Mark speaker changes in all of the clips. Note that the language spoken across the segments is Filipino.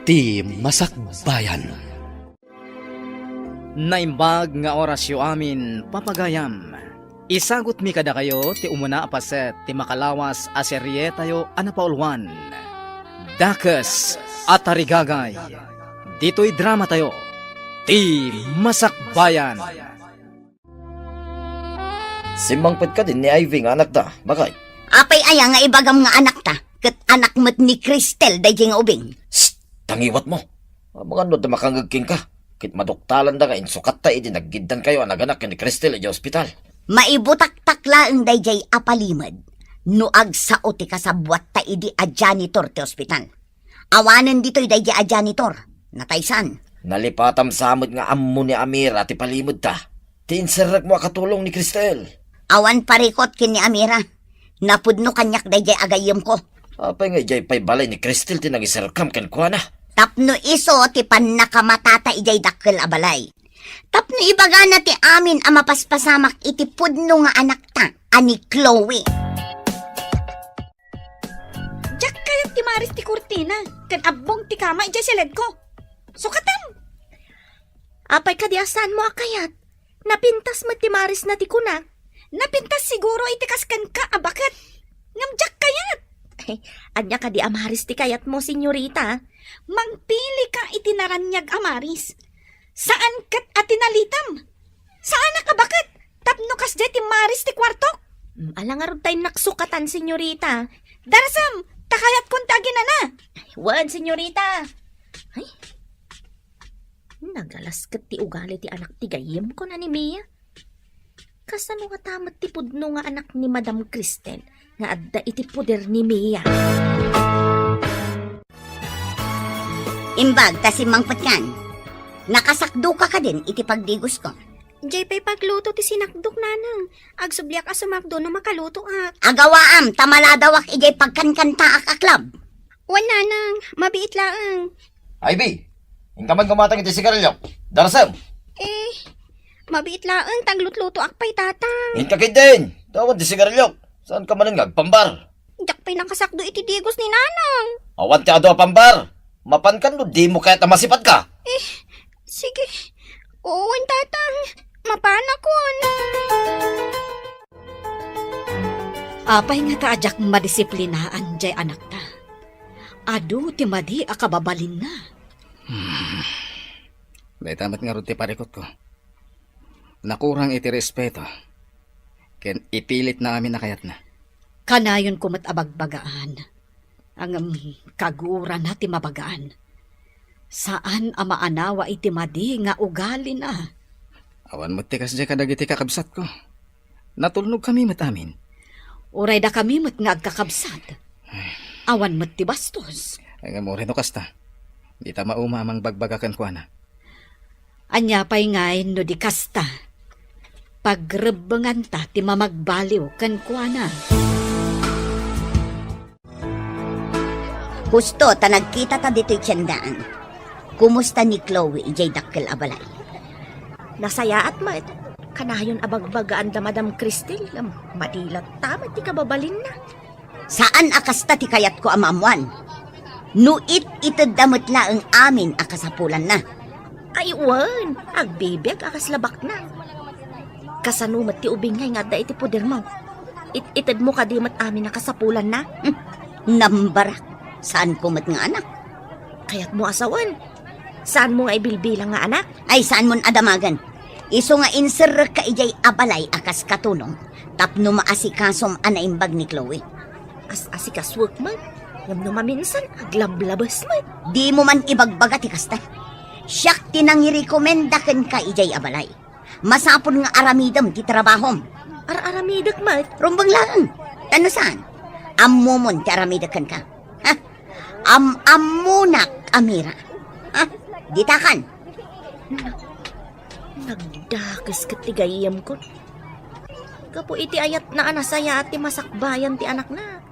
Speaker 1: Ti Masakbayan. Naimbag nga orasyo amin papagayam. Isagot mi kada kayo ti umuna apaset ti makalawas a serye tayo anapaulwan. Dakas at tarigagay. Dito'y drama tayo. Ti Masakbayan.
Speaker 2: Simangpet ka din ni Ivy nga anak ta, bakay?
Speaker 3: Apay aya nga ibagam nga anak ta, ket anak met ni Cristel dayjay nga ubing.
Speaker 2: Shh! Tangiwat mo. Mga ano na makangagking ka. Kit maduktalan da nga insukat ta iti naggiddan kayo ang naganak ni Cristel iti ospital.
Speaker 3: Maibutak-takla ang dayjay apalimad. Nuag sa uti kasabwat ta idi a janitor ti ospital. Awanan dito'y dayjay a janitor. Nataysan.
Speaker 2: Nalipatam samod nga ammo ni Amira ti palimod ta. Tinserek mo akatulong ni Cristel.
Speaker 3: Awan parikot kin ni Amira. Napudno kanyak dayjay agayem ko.
Speaker 2: Apay nga ijay pay balay ni Cristel ti nagiserkam ken kuana.
Speaker 3: Tapno iso ti panakamatata ijay dakkel abalay. Tapno ibaga na ti amin ang mapaspasamak iti pudno nga anak ta, ani Chloe.
Speaker 4: Jack kayat ti maris ti kurtina, kan abong ti kama ijay silid ko. Sukatam! Apay kadiasan mo akayat, napintas mo ti maris na ti kunak, napintas siguro iti kaskan ka abakat. Ngam Jack kayat! Anya ka di amaris ti kayat mo, senyorita. Mangpili ka itinaranyag amaris. Saan kat atinalitam? Saan nakabakat? Tapno kas di ti maris ti kwarto? Alangarod tayo naksukatan, senyorita. Darasam, takayat kong tagina na. Wan, senyorita. Ay, nagalaskat ti ugali ti anak ti gayem ko na ni Mia. Kasano nga tamat ti pudno nga anak ni Madam Cristel nga adda iti puder ni Mia.
Speaker 3: Imbag ta si Mangpet kan. Nakasakdo ka din iti pagdigos ko.
Speaker 4: Jay pa'y pagluto ti sinakdok nanang. Agsubyak a sumakdo no makaluto ak.
Speaker 3: Agawaam, tamaladawak ijay pagkankanta akaklab.
Speaker 4: Wan nanang, mabiit laang.
Speaker 2: Ivy! Ingkaman gumatang iti sigarilyo. Darasam!
Speaker 4: Mabiit laang, taglutluto ak pa'y tatang.
Speaker 2: Inkakid din! Tawad ti sigarilyo. Saan ka man nga pambar?
Speaker 4: Jak pa'y nakasakdo iti digos ni nanang.
Speaker 2: Awan ti ado pambar. Mapankan no, di mo kaya tamasipat ka.
Speaker 4: Sige, uwan tatang, mapanakon.
Speaker 5: Apay nga kaajak madisiplinaan jay anak ta. Adu ti madi akababalin na.
Speaker 1: May tamat nga ron ti parikot ko. Nakurang iti respeto. Ken ipilit na amin nakayat na.
Speaker 5: Kanayon kumat abagbagaan. Ang kagura na ti mabagaan. Saan ama anawa iti madi nga ugali na.
Speaker 1: Awan mo tikas jay kadag iti kakabsat ko. Natulnog kami matamin.
Speaker 5: Uray da kami mat nga agkakabsat. Awan mat ti bastos.
Speaker 1: Ay nga mo rin o kasta. Di ta mauma amang bagbagakan ko na.
Speaker 5: Anya pa'y ngay no di kasta. Pagrebengan ta ti mamagbaliw kan kuana.
Speaker 3: Gusto ta nagkita ta dito'y tiyandaan. Kumusta ni Chloe ijay dakkel abalay?
Speaker 4: Nasaya at mat. Kanayon abagbagaan da Madam Cristel. Madilat tamat ti kababalin na.
Speaker 3: Saan akasta ti kayat ko amamuan? Nuit itad damot laang amin akasapulan na.
Speaker 4: Ay wan, agbibig akas labak na. Kasanumat ti ubingay nga da iti puder mo. Itad mo kadimat amin nakasapulan na.
Speaker 3: Nambarak. Saan kumat nga anak?
Speaker 4: Kaya't mo asawan. Saan mo nga ibilbilang nga anak?
Speaker 3: Ay saan mon adamagan? Iso nga inser ka ijay abalay akas katulong. Tapno maasikasom anaimbag ni Chloe.
Speaker 4: As-asikaswag man. Ngam no maminsan, aglablabas man.
Speaker 3: Di mo man ibagbaga ti kasta. Siyak tinangirekomenda ken ka ijay abalay. Masapon nga aramidam ti trabahom.
Speaker 4: Ar-aramidak mat.
Speaker 3: Rumbang lang. Tano saan? Ammomon ti aramidak ken ka. Ha? Ammunak, Amira. Ha? Ditakan.
Speaker 4: Nagdakas katigayam ko. Kapo iti ayat na anasaya at ti masakbayan ti anak na.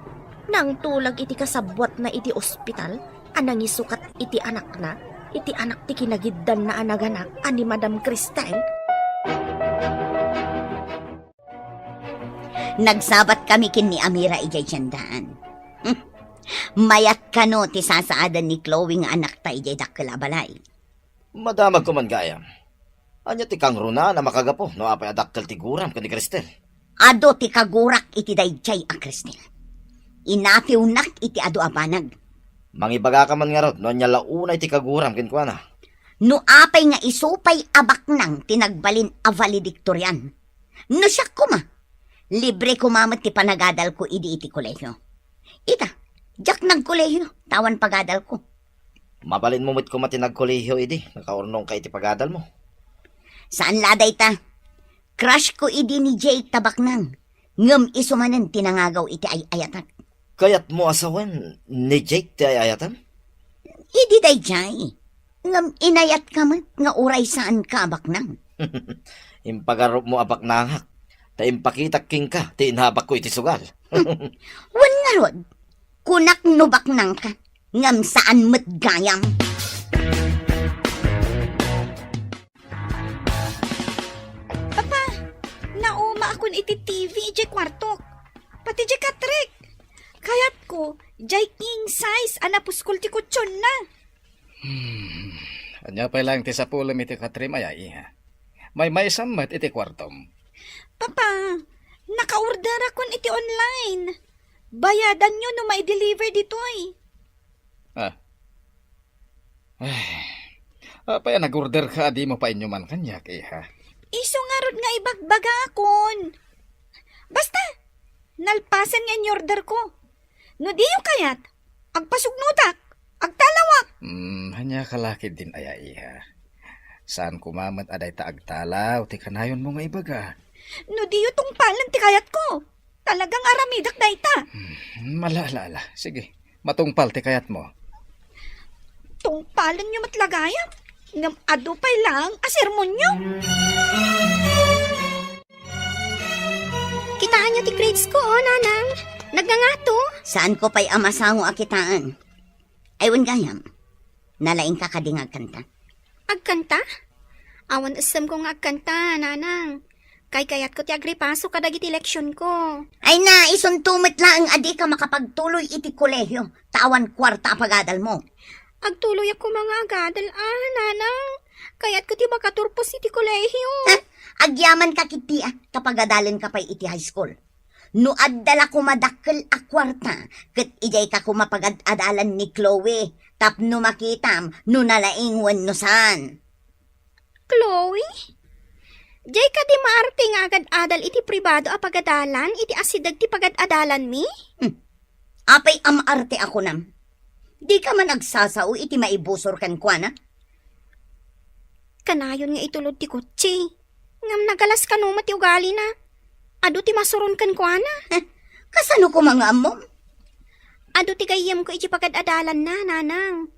Speaker 4: Nang tulag iti kasabwat na iti ospital, anang isukat iti anak na, iti anak ti kinagiddan na anaganak, ani Madam Cristel.
Speaker 3: Nagsabat kami kin ni Amira ijay tiyandaan. Mayat ka no, ti sasaadan ni Chloe nga anak ta ijay dakkel abalay.
Speaker 2: Madamag ko man gayam. Anya ti kang runa na makagapo no apay adakkel ti guram kan ni Cristel.
Speaker 3: Ado ti kagurak iti dayjay a Cristel. Inapiunak iti ado abanag.
Speaker 2: Mangibaga ka man nga rod no anya launay ti kaguram ken kuana.
Speaker 3: No apay nga isupay abak nang tinagbalin a valedictorian. No siya kuma. Libre kumamat ti panagadal ko idi iti kolehyo. Ita, jak nagkolehyo, tawan pagadal ko.
Speaker 2: Mabalin mo mit ko matinag kolehiyo idi, nakaurnong kay ti pagadal mo.
Speaker 3: Saan laday ta? Crush ko idi ni Jake Tabaknang. Ngem isumanen tinangagaw iti ay ayatan.
Speaker 2: Kayat mo asawan ni Jake ti ayayatan?
Speaker 3: Idi day jay. Ngem inayat ka man nga uray saan ka Baknang.
Speaker 2: Impagarop mo abak nangak. Ta impakitak king ka, ti inhabak ko iti sugal.
Speaker 3: Wan nga rod. Kunak no Baknang ka. Ngem saan met gayam.
Speaker 4: Nauma akon iti TV iti kwartok. Pati iti katrek. Kayat ko, jay king size anapuskol ti kutsyon na.
Speaker 1: Anya pa lang ti sapulom iti katrim ay iha. May samat iti kwartom.
Speaker 4: Papa, naka-order akon iti online. Bayadan nyo no may deliver ditoy.
Speaker 1: Apay nag-order ka, di mo pa inyo man kanyak iha.
Speaker 4: Iso nga rod nga ibagbaga akon. Basta, nalpasan nga yung order ko. No diyo kayat, agpasugnutak, agtalawak.
Speaker 1: Hanya kalakid din ay iha. Saan kumamat aday ta agtalaw, ti kanayon mo nga ibaga.
Speaker 4: No diyo tong palan ti kayat ko. Talagang aramidak na ita.
Speaker 1: Malala. Sige, matungpal ti kayat mo.
Speaker 4: Tong palan nyo matlagayam. Ngam ado pa'y lang asermon nyo.
Speaker 6: Kitaan niyo ti grades ko, nanang. Nagngangato.
Speaker 3: Saan ko pa'y amasango akitaan? Aywan gayam. Nalaing ka kading agkanta.
Speaker 6: Agkanta? Awan asam ko nga agkanta, nanang. Kayat ko ti agripaso kadagiti leksyon ko.
Speaker 3: Ay na, isuntumit lang adi ka makapagtuloy iti kolehyo. Tawan kwarta pagadal mo.
Speaker 6: Agtuloy ako mga agadal, nanang. Kayat ko ti makaturpos iti kolehyo.
Speaker 3: Agyaman ka kiti kapag adalin ka pa'y iti high school. No addala ko madakkel a kwarta, ket ijay ka kumapag-adalan ni Chloe, tapno makitam, no nalaing no san.
Speaker 6: Chloe? Jay ka di maarte nga agad-adal iti pribado a pagadalan, iti asidag ti pagad-adalan mi?
Speaker 3: Apay amarte ako nam. Di ka man agsasao iti maibusor kan kwa na?
Speaker 6: Kanayon nga itulod ti kutsi. Ngam nagalas ka no mati ugali na. Ado ti masuron kan kwa na.
Speaker 3: Kasano ko mga amom?
Speaker 6: Ado ti gayam ko iti pagad-adalan na, nanang.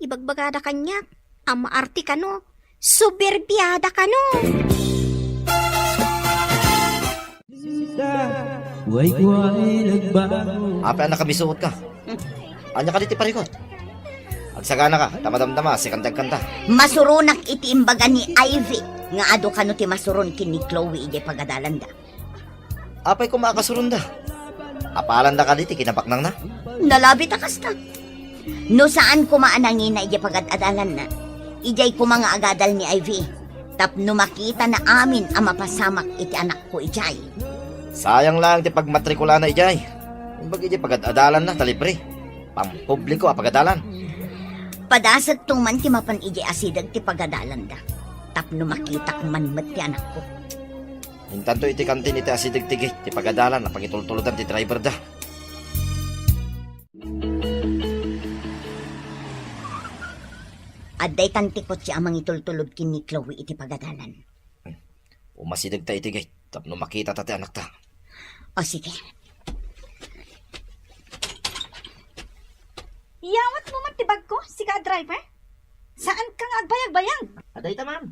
Speaker 6: Ibagbagada kanyak. Ang maarte ka no. Suberbiyada ka no.
Speaker 2: Apay anak kabisuot ka. Anya ka diti parikot. Agsagana ka, tamadamdama, si kandag-kanta.
Speaker 3: Masurunak iti imbaga ni Ivy. Nga ado kano ti masuron kin ni Chloe ijay pagadalanda.
Speaker 2: Apay ko makasurunda. Apalan da ka diti, kinabaknang na.
Speaker 3: Nalabi ta kasta. No saan kumaanangin na ijay pagad-adalan na. Ijay ko mga agadal ni Ivy. Tapno makita na amin ang mapasamak iti anak ko ijay.
Speaker 2: Sayang lang ti pagmatrikula na ijay. Imbag ijay pagad-adalan na, talibre. Pampubliko a pagadalan.
Speaker 3: Padasat tuman ti mapan ijay asidag ti pagadalan da. Tapno makita man met ti anak ko.
Speaker 2: Hintanto iti kantin iti asidig-tigay, ti pagadalan na pangitultuludan ti driver da.
Speaker 3: Adday tantikot si amang itultulod kin ni Chloe iti pagadalan.
Speaker 2: Umasidag ta iti gay, tapno makita ta ti anak ta.
Speaker 3: O sige.
Speaker 4: Yawat mo man tibag ko, siga driver. Saan kang agbayag-bayag?
Speaker 2: Aday ta, ma'am.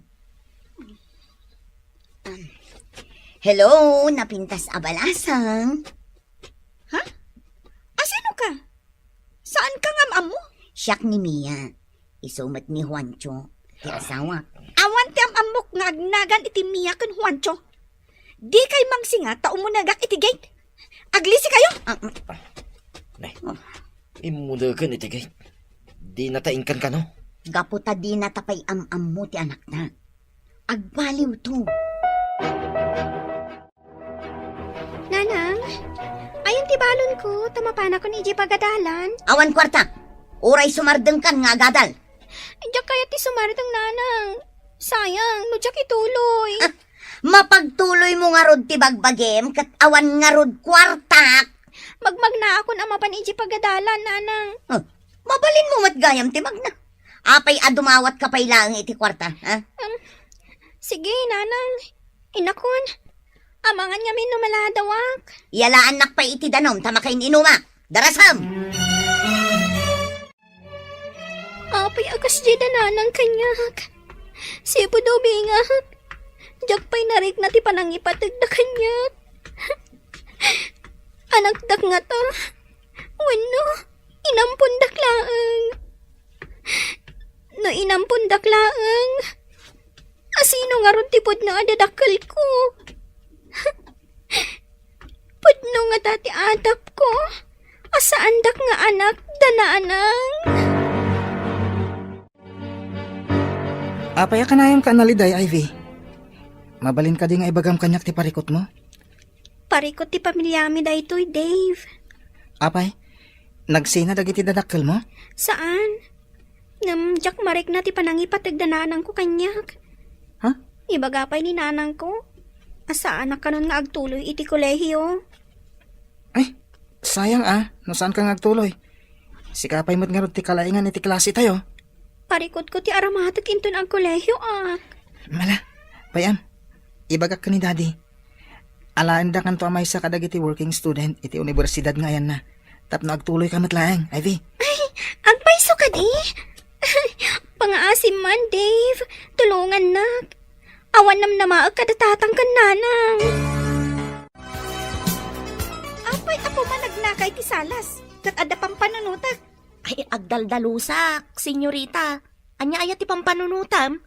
Speaker 3: Hello, napintas abalasang.
Speaker 4: Ha? Asino ka? Saan ka ngam mo?
Speaker 3: Siyak ni Mia. Isumat ni Juancho. Ti asawa.
Speaker 4: Awan ti amok nga agnagan iti Mia ken Juancho. Di kay mangsinga ta umunagak iti gate. Aglisi kayo?
Speaker 2: Nay, Imudagan iti kay. Di nataingkan ka no?
Speaker 3: Gaputa di natapay am mo ti anak na. Agbaliw to.
Speaker 6: Nanang, ayun ti balon ko, tamapana ko ni iji pagadalan.
Speaker 3: Awan kwarta. Uray sumardeng kan nga agadal.
Speaker 6: Diyak kaya ti sumaritang nanang. Sayang, no diyak ituloy.
Speaker 3: Mapagtuloy mo nga rod ti bagbagem kat awan nga rod kwartak.
Speaker 6: Magmag na ako na mapan iji pagadalan, nanang.
Speaker 3: Mabalin mo matgayam ti magna. Apay adumawat ka pay lang iti kwarta. Ha?
Speaker 6: Sige, nanang. Inakon. Amangan nga min numaladawak.
Speaker 3: Yalaan nak pa iti danom tamakain inuma. Darasam!
Speaker 6: Apay akas di nanang kanyak. Sipo daw bingak. Diyak pa'y narik na ti panangipatag na kanyak. Anak dak nga to. Wano, inampun daklaang. No inampun daklaang. Asino nga ron tipod na adadakal ko. Pudno nga dati adap ko. Asaan dak nga anak danaanang.
Speaker 1: Apay ka na yung kanaliday, Ivy. Mabalin ka di nga ibagam kanyak ti parikot mo.
Speaker 6: Parikot ti pamilyami daytoy, Dave.
Speaker 1: Apay, nagsina dagiti dadakkel mo?
Speaker 6: Saan? Jack marik na ti panangipatag dananang ko kanyak.
Speaker 1: Ha?
Speaker 6: Ibagapay ni nanang ko. Asaan na kanon nga agtuloy iti kolehiyo.
Speaker 1: Ay, sayang no saan ka ngagtuloy? Sikapay mo't nga ron ti kalaingan iti klase tayo.
Speaker 6: Parikot ko ti aramatik inton ang kolehiyo
Speaker 1: Mala, payam, ibagak ka ni daddy. Alaan da kanto amay sa kadagiti working student iti universidad nga yan na. Tapno agtuloy ka matlaeng, Ivy.
Speaker 6: Agpaiso ka di? Pangaasim man, Dave. Tulungan na. Awan nam namaag kadatatang kan nanang. Apay ako managnakay ti salas. Kat ada pang panunutak.
Speaker 4: Ay, agdaldalusak, senyorita. Anya ayat ti pampanunutam?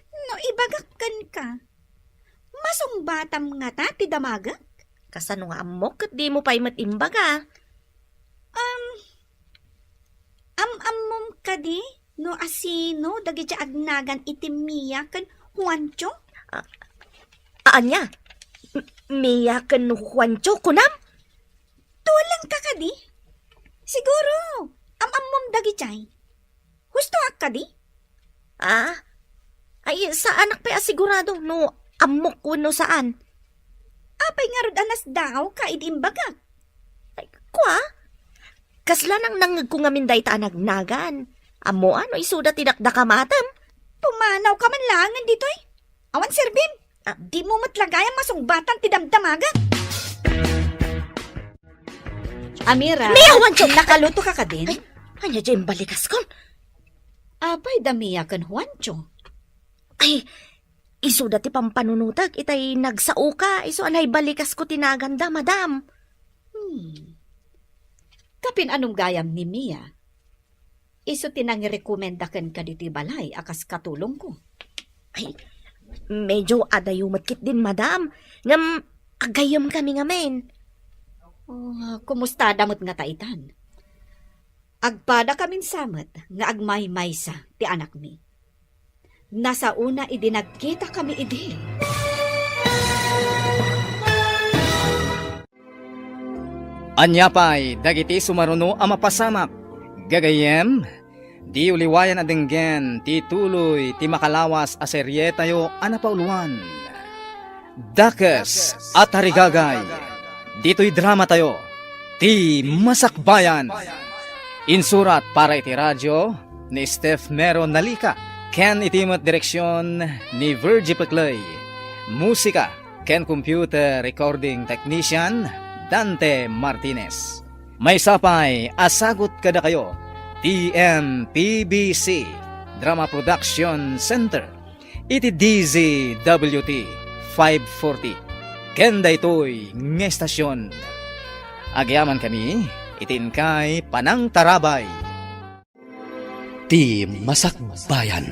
Speaker 6: No, ibagakkan ka. Masong batam nga ta, ti damagak?
Speaker 4: Kasano nga amok, kat di mo pa'y matimbaga.
Speaker 6: Am-amom ka di? No asino, dagi siya agnagan itimiya kan Juancho?
Speaker 4: Anya? Mia kan Juancho kunam?
Speaker 6: Tulang ka di? Siguro, am-amom dagi chay. Husto ak ka di?
Speaker 4: Ay, saan ak pa asigurado, no amok kuno saan?
Speaker 6: Apay nga rod anas daw ka idimbaga.
Speaker 4: Ay, kwa? Kasla nang nangag ko nga minday ta nagnagan. Amo ano isuda tinakdakamatam?
Speaker 6: Pumanaw ka man langan dito'y. Awan sirbim, di mo matlagayang masungbatan ti damdamaga.
Speaker 5: Amira,
Speaker 6: Mia, Juancho!
Speaker 5: nakaluto ka ka din?
Speaker 4: Ay, anya dyan balikas kon?
Speaker 5: Apay damiya kan Juancho.
Speaker 4: Ay, iso dati pampanunutag, itay nagsao ka, iso anay balikas ko tinaganda, madam.
Speaker 5: Kapin anong gayam ni Mia? Iso tinangirekomendakan ka diti balay, akas katulong ko.
Speaker 4: Ay, medyo adayumatkit din, madam. Ngam, agayam kami nga men.
Speaker 5: Kumusta damot nga taitan? Agpada kamin samet nga agmay-maysa ti anak mi. Nasa una idinagkita kami idi.
Speaker 1: Anyapay, dagiti sumaruno ang mapasamak. Gagayem, di uliwayan adenggen, ti tuloy, ti makalawas a serye tayo anapauluan. Dakes at harigagay, dito'y drama tayo, ti Masakbayan. Insurat para iti radyo ni Steph Mero Nalika, ken itimot direksyon ni Virgie Peclay. Musika, ken computer recording technician, Dante Martinez. May sapay, asagot kada kayo, TMPBC, Drama Production Center, iti DZWT 540. Kenda ito'y ng estasyon. Agyaman kami, itin kay Panang Tarabay.
Speaker 7: Ti Masakbayan.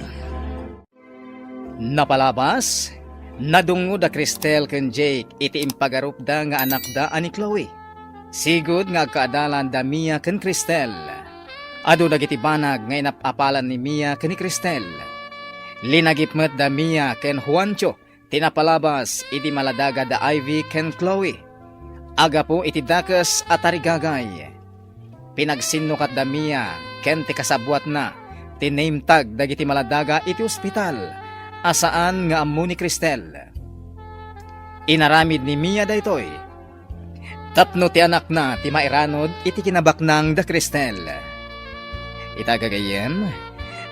Speaker 1: Napalabas, nadungod a Cristel ken Jake iti impagarupda nga anak da ani Chloe. Sigud nga kaadalan da Mia ken Cristel. Adu dagiti banag nga inapapalan ni Mia ken ni Cristel. Linagipmet da Mia ken Juancho tinapalabas iti maladaga da Ivy ken Chloe. Aga po iti dakes at tarigagay. Pinagsinukat da Mia ken ti kasabwat na tinamtag dagiti maladaga iti ospital asaan nga ammo ni Cristel. Inaramid ni Mia daytoy. Tapno ti anak na ti mairanod iti kinabaknang da Cristel. Itagagayem,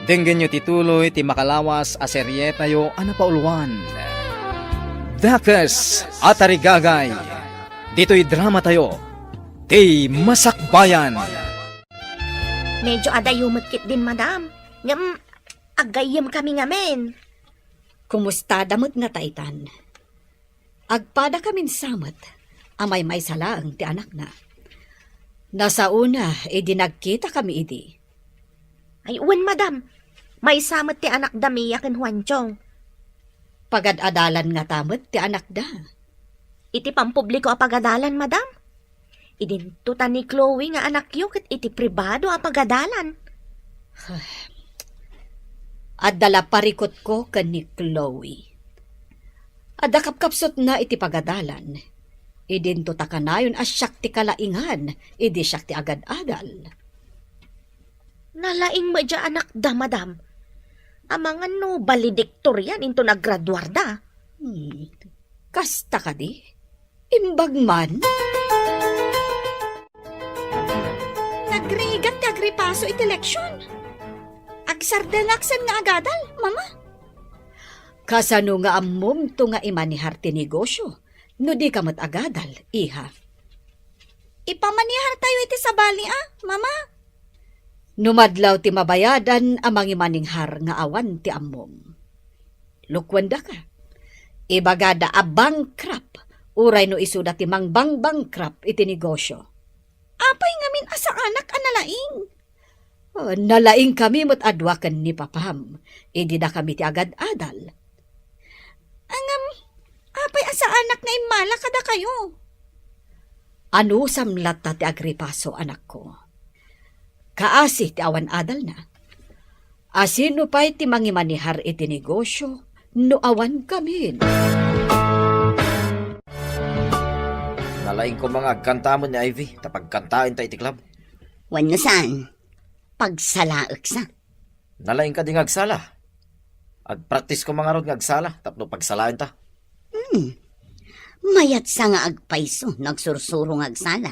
Speaker 1: denggen nyo tituloy ti makalawas a serye tayo anapauluan. Dakes at tarigagay. Dito'y drama tayo. Ti Masakbayan.
Speaker 4: Medyo adayumagkit din, madam. Ngam, agayam kami ngamen.
Speaker 5: Kumusta damot nga taitan? Agpada kamin samat, amay may salaang ti anak na. Nasa una, nagkita kami idi.
Speaker 4: Ay, uwan, madam. May samat ti anak da Mia ken Juanchong.
Speaker 5: Pagad-adalan nga tamot ti anak da.
Speaker 4: Iti pampubliko a pagadalan, madam. Idintutan ni Chloe nga anak yu ket iti pribado a pagadalan.
Speaker 5: At dala parikot ko ken ni Chloe. Adda kapkapsot na iti pagadalan. Idinto ta kanayon as siyak ti kalaingan, idi siyak ti agad-adal.
Speaker 4: Nalaing madya anak da, madam. Amangan no valedictorian into naggraduar da.
Speaker 5: Kasta ka di? Imbag man?
Speaker 4: Nagrigat ti agripaso iti leksyon. Agsardelaksen nga agadal, mama.
Speaker 5: Kasano nga ammom to nga imanihar ti negosyo, no di kamat agadal, iha.
Speaker 4: Ipamanihar tayo iti sabali, mama.
Speaker 5: Numadlaw ti mabayadan amang imaninghar nga awan ti ammom. Lukwanda ka. Ibagada a bankrupt, uray no isuda ti mangbang bankrupt iti negosyo.
Speaker 4: Apay ngamin asa anak analaing.
Speaker 5: Nalaing kami mo't adwakan ni papam, idi na kami ti agad-adal.
Speaker 4: Angam, apay asa anak nga imala kada kayo.
Speaker 5: Ano samlat ta ti agripaso anak ko? Kaasi ti awan adal na. Asino pa'y ti mangimanihar iti negosyo, no awan kami.
Speaker 2: Nalaing ko mga agkantamon ni Ivy, tapagkantain ta iti club.
Speaker 3: Wano saan? Pagsalaak sa.
Speaker 2: Nalaing ka di nga agsala. Agpractice ko mga rod nga agsala, tapno pagsalain ta.
Speaker 3: Mayat sa nga agpaiso, nagsursuro nga agsala.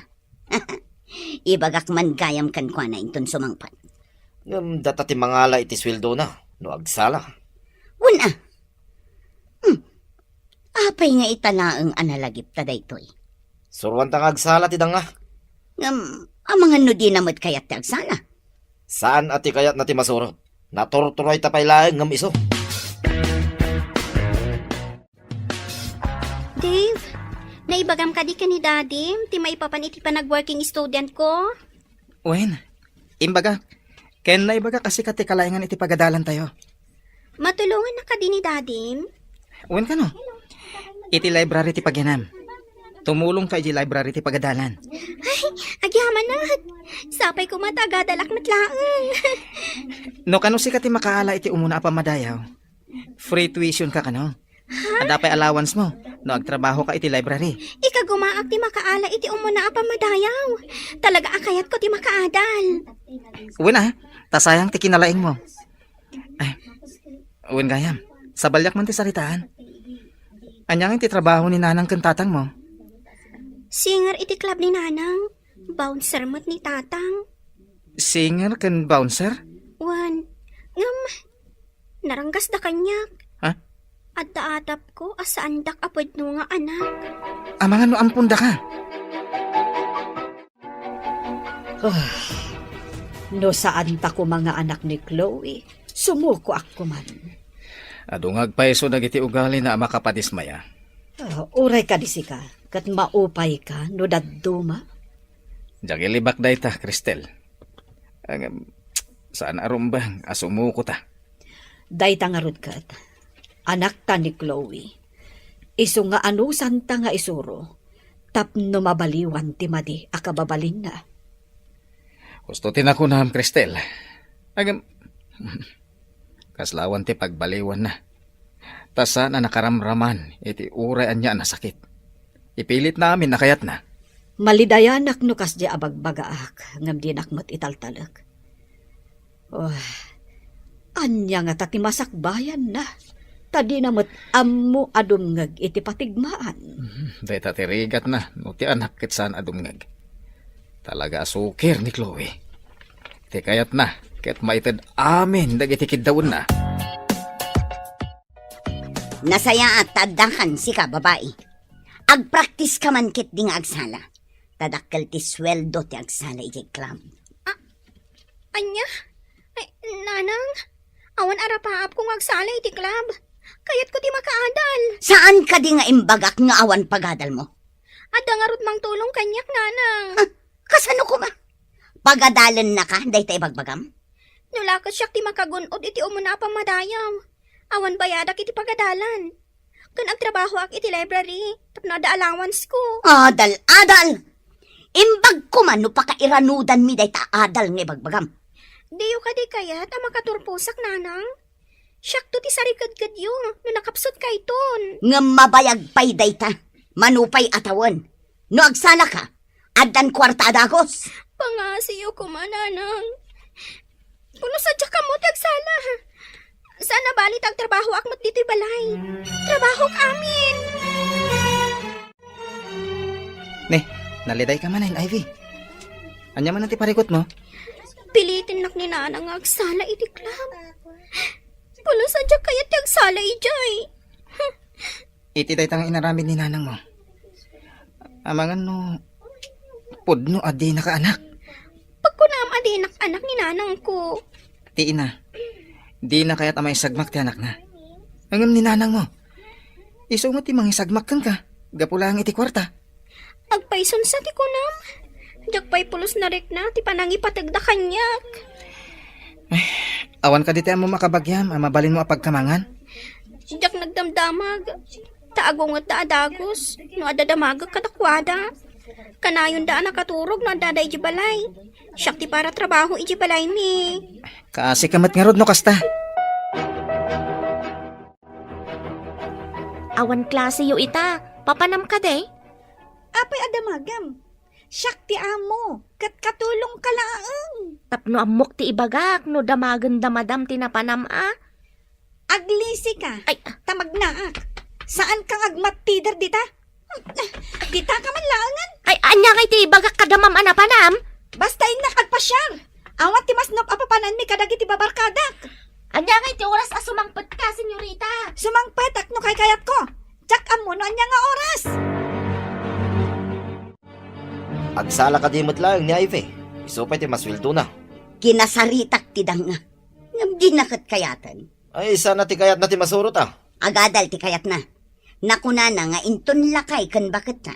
Speaker 3: Ibagak man gayam kan kwa na inton sumangpat.
Speaker 2: Data ti mangala iti sweldo na, no agsala.
Speaker 3: Wala. Apay nga italaang analagip ta daytoy.
Speaker 2: Suruan ta nga agsala ti nga.
Speaker 3: Amangan no di namot kayat ti agsala.
Speaker 2: Saan ati kayat na ti masurot? Naturturoy ta pa'y laeng ngam iso.
Speaker 6: Dave, naibagam ka di ka ni Daddy, ti maipapan iti pa nag-working student ko.
Speaker 1: Wen, imbaga. Ken na ibaga kasi kati kalaingan iti pagadalan tayo.
Speaker 6: Matulungan na ka di ni Daddy.
Speaker 1: Wen ka no? Iti library ti pagyanam. Tumulong ka iti library ti pagadalan.
Speaker 6: Agyaman na. Sapay ko matagadalak matlaang.
Speaker 1: No kano si kati makaala iti umuna pa madayaw. Free tuition ka kano. Adapay allowance mo. No agtrabaho ka iti library.
Speaker 6: Ika gumaak ti makaala iti umuna apa madayaw. Talaga akayat ko ti makaadal.
Speaker 1: Uwin tasayang ti kinalaing mo. Ay, uwin gayam. Sa balyak man ti saritaan. Anyang ti trabaho ni nanang kantatang mo.
Speaker 6: Singer iti club ni Nanang. Bouncer mo't ni Tatang.
Speaker 1: Singer ken bouncer?
Speaker 6: Wan. Ngam. Naranggas da kanyak.
Speaker 1: Ha?
Speaker 6: At daatap ko asaan dak apod no nga anak.
Speaker 1: Amangan no ampunda ka.
Speaker 5: No saan ta ko mga anak ni Chloe, sumuko ako man.
Speaker 1: Adungag paiso dagiti ugali na makapadismaya.
Speaker 5: Uray ka disi ka, kat maupay ka, no dadduma.
Speaker 1: Jagilibak day ta, Cristel. Saan arumbang asumuko ta?
Speaker 5: Day tangarod kat, anak ta ni Chloe. Iso nga anusan ta nga isuro, Tapno mabaliwan ti madi akababalin na.
Speaker 1: Gusto tinakunam, Cristel. Agam... Kaslawan ti pagbaliwan na. Tasa na nakaramraman, iti urayan niya na sakit. Ipilit namin na kayat na.
Speaker 5: Malidayanak no kas di abagbagaak, ngam di nakmat italtalag. Oh, anya nga tati masakbayan na. Tadi namat ammo adumngag iti patigmaan.
Speaker 1: Day tatirigat na, no ti anak kit saan adumngag. Talaga asukir ni Chloe. Ti kayat na, ket maitid amin dagiti kiddaon na.
Speaker 3: Nasaya at tadakan si ka, babae. Agpraktis ka man kit di nga agsala. Tadakkel ti sweldo ti agsala iti club.
Speaker 6: Anya? Ay, nanang, awan arapaap kung agsala iti club. Kayat ko ti makaadal.
Speaker 3: Saan ka di nga imbagak nga awan pagadal mo?
Speaker 6: Adda nga rod mang tulong kanyak, nanang.
Speaker 3: Kasano ko ma? Pagadalan na ka, day tayo bagbagam?
Speaker 6: Nulakas siya ti makagunod iti umuna pa madayam. Awan bayadak iti pagadalan. Kan agtrabaho ak iti library, tapno ada allowance ko.
Speaker 3: Adal! Imbag ko man no pakairanudan mi day ta adal nga bagbagam.
Speaker 6: Diyo ka di kayat ang makaturpusak, nanang. Siyak to ti sarikad-kad yun, no nakapsot kay ton.
Speaker 3: Nga mabayag pay day ta, manupay atawan. No agsala ka, adan kwarta adagos.
Speaker 6: Pangasiyo ko man, nanang. Puno sadya ka mo tagsala. Sana balit ang trabaho ak mat dito'y balay. Trabaho amin.
Speaker 1: Ne, naliday ka man Ivy. Anya man ti parikot mo?
Speaker 6: Pilitin nak ni nanang nga agsala iti club. Puno sadya kaya ti agsala ijay.
Speaker 1: Iti day tang inaramid ni nanang mo. Amangan no, pudno adi na ka anak.
Speaker 6: Pagkunam adinak anak ni nanang ko.
Speaker 1: Ti ina, di na kaya't amay sagmak ti anak na. Angam ni nanang mo. Iso mo ti mangisagmak kang ka. Gapula ang iti kwarta.
Speaker 6: Agpayson sa ti kunam. Jakpay pulos na rek na ti panangipatagda kanyak.
Speaker 1: Awan ka diti mo makabagyam, mabalin mo apagkamangan.
Speaker 6: Jak nagdamdamag. Taagongat da adagos. No adadamagag katakwada. Kanayon da nakaturog no adada ijibalay. Siyak ti para trabaho ijibalay mi.
Speaker 1: Kaasi kamat nga rod no kasta.
Speaker 4: Awan klase yu ita, papanam ka de.
Speaker 5: Apay adamagam. Siyak ti amo, kat katulong ka laang.
Speaker 4: Tapno amok ti ibagak, no damagan damadam tinapanam a.
Speaker 5: Aglisi ka,
Speaker 4: Ay,
Speaker 5: tamag na. Saan kang agmatider dita? Dita ka man laangan.
Speaker 4: ay, anya kay ti ibagak kadamam anapanam.
Speaker 5: Basta nakagpasyar. Awat ti masnop apapanan mi kadagi ti babarkadak.
Speaker 4: Anya kay ti oras a sumangpet ka, senyorita.
Speaker 5: Sumangpetak no kay kayat ko. Tsak amo no anya nga oras.
Speaker 2: Agsala ka dimot lang ni Ivy. Isupay ti masweldo na.
Speaker 3: Kinasaritak ti danga. Ngam di nakat kayatan.
Speaker 2: Ay, sana ti kayat na ti masurot ah.
Speaker 3: Agadal ti kayat na. Nakuna na nga inton lakay kan bakit ta.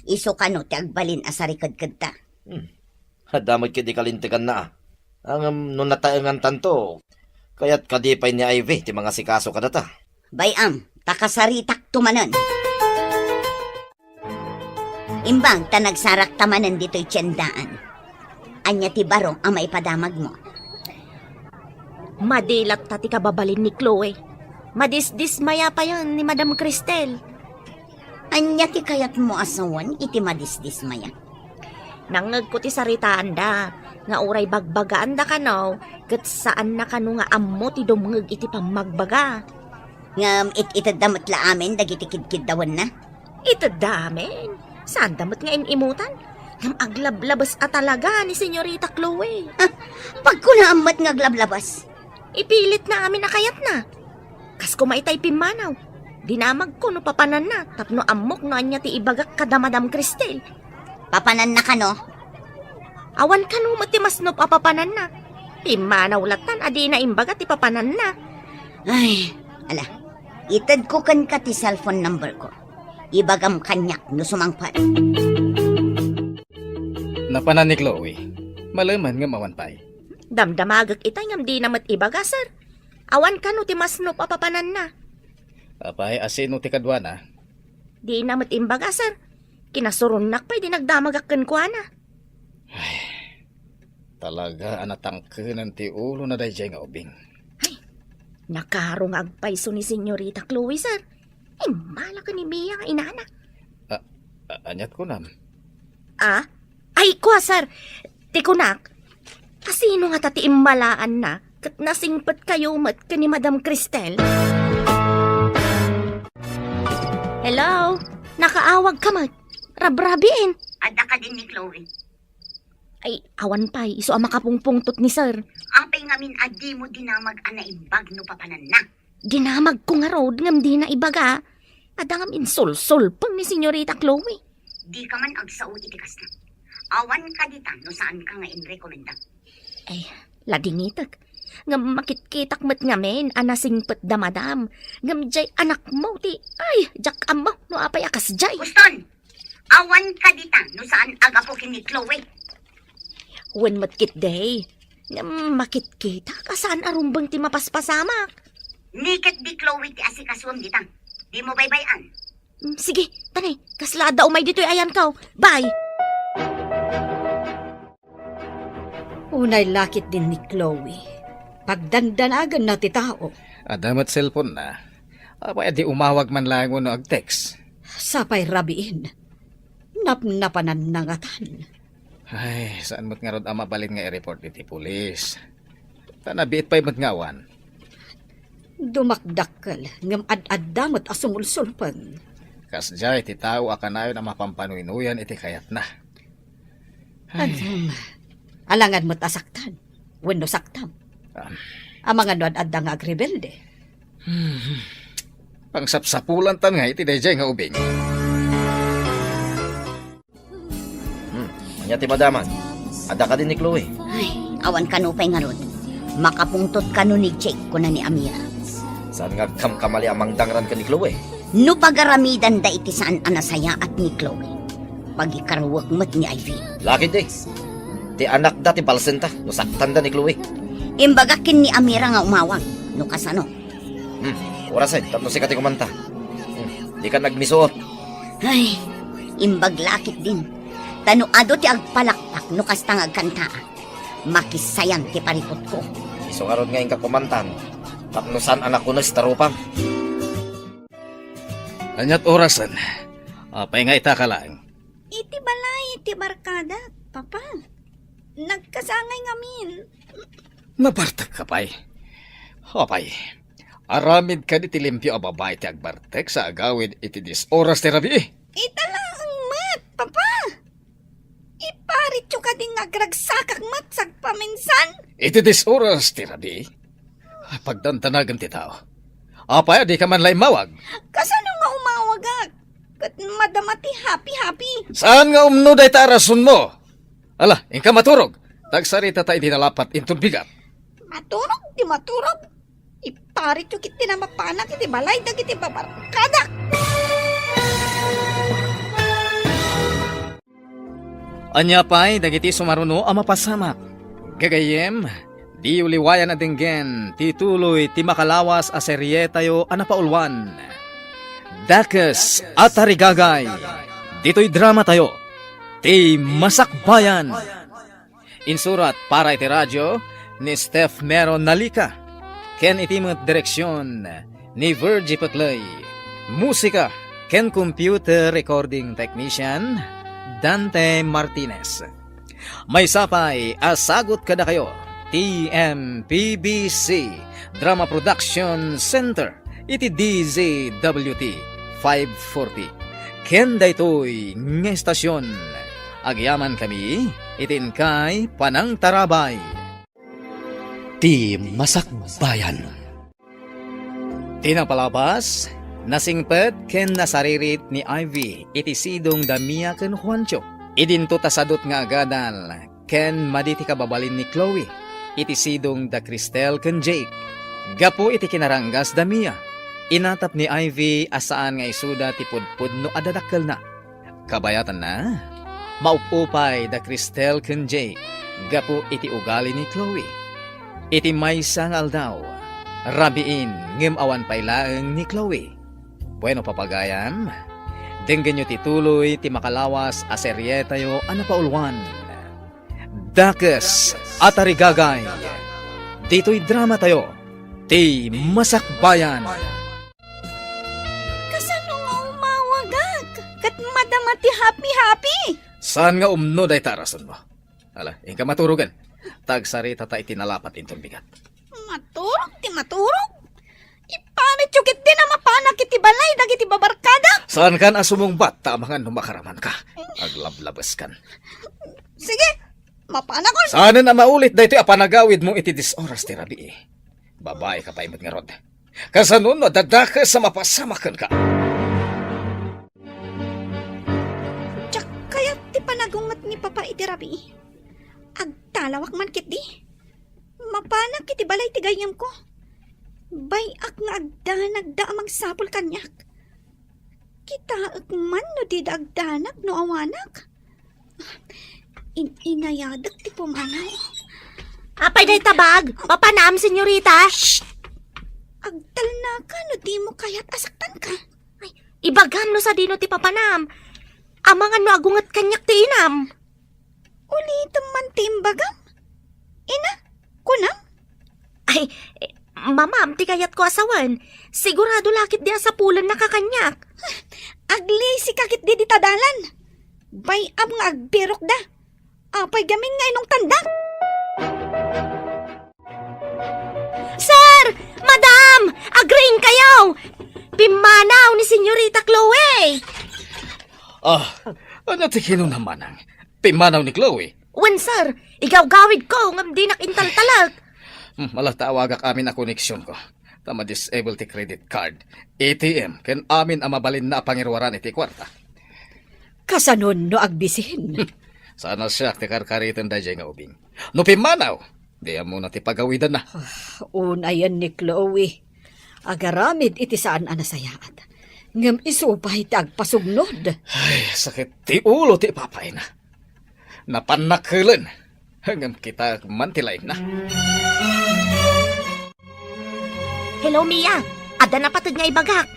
Speaker 3: Iso ka no ti agbalin asarikad-kad ta.
Speaker 2: Damot ka di kalintikan na ah. Ang nung nataengan tanto, kayat kadipay ni Ivy ti mga sikaso ka data.
Speaker 3: Bayam, takasaritak tumanan. Imbang ta nagsarak tamanan dito'y tiyandaan. Anya ti baro ang maipadamag mo.
Speaker 4: Madilat tati kababalin ni Chloe. Madisdismaya pa yon ni Madam Cristel.
Speaker 3: Anya ti kayat mo asawan iti madisdis maya.
Speaker 4: Nangag ko ti saritaan da. Nga uray bagbagaan da kanaw. Kat saan na kano nga ammo ti dumngag iti pamagbaga.
Speaker 3: Ngam itadamat la amin dagiti kidkidawan na.
Speaker 4: Ito damen. Saan damot nga inimutan? Ngam aglablabas a talaga ni Senyorita Chloe.
Speaker 3: Pagkunaamat nga glablabas.
Speaker 4: Ipilit na amin na kayat na. Kas kumaitay pimanaw. Dinamag ko no papanan na. Tapno amok no anya ti ibagak kada Madam Cristel.
Speaker 3: Papanan na ka no?
Speaker 4: Awan ka no mati masnop a papanan na. Pimanaw latan adi na imbaga ti papanan na.
Speaker 3: Ay, ala. Itad ko kan ka ti cellphone number ko. Ibagam kanyak no sumangpat.
Speaker 1: Napanan ni Chloe. Malaman nga mawanpay.
Speaker 4: Damdamagak itay ngam di namat ibaga, sir. Awan ka no ti masnop a papanan na.
Speaker 1: Apay asino ti kadwana.
Speaker 4: Di namat imbaga, sir. Kinasurunak pa, di nagdamagakan ko na.
Speaker 1: Talaga anatangkenan ti ulo na dayjay nga ubing.
Speaker 4: Nakarong agpaiso ni Senyorita Chloe, sir. Ay, mala ka ni Mia nga inana.
Speaker 1: Anyat ko nam.
Speaker 4: Ah? Ay, kwa, sir. Tikunak, kasino nga tati immalaan na kat nasingpat kayo mat ka ni Madam Cristel? Hello? Nakaawag ka mat. Rabrabiin.
Speaker 3: Ada ka din ni Chloe.
Speaker 4: Ay, awan pa, iso ang makapungpungtot ni sir.
Speaker 3: Apay ngamin adi mo dinamag anaimbag no papanan na.
Speaker 4: Ginamag ko nga road ngam di na ibaga. Adangam insul-sul pang ni Senyorita Chloe.
Speaker 3: Di ka man agsao itikas na. Awan ka dita no saan ka nga inrekomenda.
Speaker 4: Ay, ladingitak. Ngam makitkitak mat ngamin, anasingpet da madam. Ngam jay anak mo ti, ay, jak mo, no apay akas jay.
Speaker 3: Guston! Awan ka dita no saan aga po kini Chloe.
Speaker 4: Wen matkit day. Ngam makitkita, kasaan arumbang ti mapaspasamak.
Speaker 3: Niket di Chloe ti asikaswam dita. Di mo baybayan.
Speaker 4: Sige, tanay, kaslada umay dito'y ayan kaw. Bye!
Speaker 5: Unay lakit din ni Chloe. Pagdandanagan na ti tao.
Speaker 1: Adamat cellphone na. Apay di umawag man lang no ag text.
Speaker 5: Sapay rabiin. Napnapanan nangatan.
Speaker 1: Ay, saan mo't nga rod ang mabalin nga i-report iti pulis? Tanabiit pa'y mo't ngawan.
Speaker 5: Dumakdakkel ngam ad-addamot asumulsulpan.
Speaker 1: Kasjay, ti tao akanayon ang mapampanuinuyan iti kayat na.
Speaker 5: Alangan mo't asaktan. Wenno saktam. Ang mga nuad-adda nga agrebelde.
Speaker 1: Pangsapsapulan tan nga iti dayjay nga ubing.
Speaker 2: Anya ti madaman. Ada ka din ni Chloe.
Speaker 3: Ay, awan ka no pa'y nga ron. Makapungtot ka no ni Jake ko na ni Amira.
Speaker 2: Saan nga kamali amang dangran ka ni Chloe?
Speaker 3: No pagaramidan da iti saan anasaya at ni Chloe. Pagikarawak mat ni Ivy.
Speaker 2: Lakid eh. Ti anak da ti balsenta. Nasaktan da ni Chloe.
Speaker 3: Imbagakin ni Amira nga umawag. No kasano.
Speaker 2: Orasan, tapos si kati kumanta. Di ka nagmisuot.
Speaker 3: Ay, imbaglakit din. Tanuado ti agpalakpak no kastang agkanta. Makisayan ti paripot ko.
Speaker 2: Iso nga ron ngayon ka kumantan. Tapnusan anak ko na si Tarupang.
Speaker 1: Anyat orasan. Apay nga ita ka lang.
Speaker 6: Iti balay, iti barkada, papa. Nagkasangay ngamin.
Speaker 1: Nabartak ka pa'y. Apay. Aramid ka di tilimpyo a babae ti agbartek sa agawid iti dis oras ti rabi.
Speaker 6: Italang mat, papa. Iparit yung ka din nagragsakak mat sagpaminsan.
Speaker 1: Iti dis oras ti rabi. Pagdantanagan ti tao. Apay, di ka man lay mawag.
Speaker 6: Kasano nga umawagag? Kat madamati happy-happy.
Speaker 1: Saan nga umnuday ta rason mo? Ala, ingka maturog. Tagsarita tayo dinalapat intong bigat.
Speaker 6: Maturog, di maturog. Iparit yung kiti na mapanak, iti balay, dagiti babarkada.
Speaker 1: Anya pa'y dagiti sumaruno ang mapasamak. Gagayem, di uliwayan na dinggen, tituloy ti makalawas a serye tayo anapaulwan. Dakes at Tarigagay, dito'y drama tayo, ti Masakbayan. Insurat para iti radyo ni Steph Meron Nalika. Ken itimot direksyon ni Virgie Patlay. Musika, ken computer recording technician, Dante Martinez. May sapay, asagot kada kayo, TMPBC, Drama Production Center, iti DZWT 540. Ken daytoy ng estasyon. Agyaman kami, itin kay Panang Tarabay. Ti Masakbayan. Tinapalabas, nasingpet ken nasaririt ni Ivy iti sidong Damia ken Juancho. Idinto tasadot nga agadal ken maditi kababalin ni Chloe iti sidong da Cristel ken Jake. Gapo iti kinaranggas Damia. Inatap ni Ivy asaan nga isuda ti pudpud no adadakkel na. Kabayatan na. Maupupay da Cristel ken Jake. Gapo iti ugali ni Chloe. Iti maysa nga aldaw. Rabiin ngem awan paylaeng ni Chloe. Bueno papagayam, Denggen nyo tituloy ti makalawas a serye tayo anapaulwan. Dakes at Arigagay. Dito'y drama tayo. Ti Masakbayan.
Speaker 4: Kasano nga umawagag? Kat madama ti happy-happy.
Speaker 1: Saan nga umno day tarason mo? Ala, ka maturugan. Tagsarita ta itinalapat intong bigat.
Speaker 4: Maturog ti maturog. Ipanit yung kit din na mapanak iti balay dagiti babarkada.
Speaker 1: Saan kan asumong bat tamangan numakaraman ka? Aglablabas kan.
Speaker 4: Sige, mapanakon.
Speaker 1: Sana na maulit daytoy apanagawid mo iti disoras ti rabi. Babae ka pa imot nga rod. Kasanon no dadaka sa mapasamakan ka.
Speaker 4: Tsak kaya ti panagungat ni Papa iti rabi. Agtalawak man kit di. Mapanak iti balay ti gayam ko. Bayak nga agdanag amang sapol kanyak. Kita man no di agdanag no awanak. Inayadak ti pumanaw.
Speaker 6: Apay day tabag, papanam, senyorita.
Speaker 4: Agtal na ka no di mo kaya't asaktan ka.
Speaker 6: Ibagam no sa dino ti papanam. Amangan no agungat kanyak ti inam.
Speaker 4: Ulitam man timbagam. Ina, kunam.
Speaker 6: Ay, mamam, ti kayat ko asawan. Sigurado lakit di asapulan na kakanyak.
Speaker 4: Agli si kakit di tadalan. Bayab nga agbirok da. Apay gamin nga inong tandak.
Speaker 6: Sir! Madam! Agreeing kayo! Pimanaw ni Senyorita Chloe!
Speaker 1: Ano ti naman ang pimanaw ni Chloe?
Speaker 6: Wen, sir, igaw-gawid ko ngam di nakintaltalag.
Speaker 1: Malatawagak amin na koneksyon ko. Tama disable ti credit card. ATM, ken amin ang mabalin na pangirwaran iti kwarta.
Speaker 5: Kasanon no agbisin.
Speaker 1: Sana siya ti karkaritan da nga ubing. No pimanaw, di mo na ti pagawidan na.
Speaker 5: Unayan ni Chloe. Agaramid iti saan anasayaat. Ngam isupay ti agpasugnod.
Speaker 1: Ay, sakit ti ulo ti papay na. Napanakilan. Hanggang kita mantilay na.
Speaker 6: Hello, Mia. Ada na patod nga ibagak.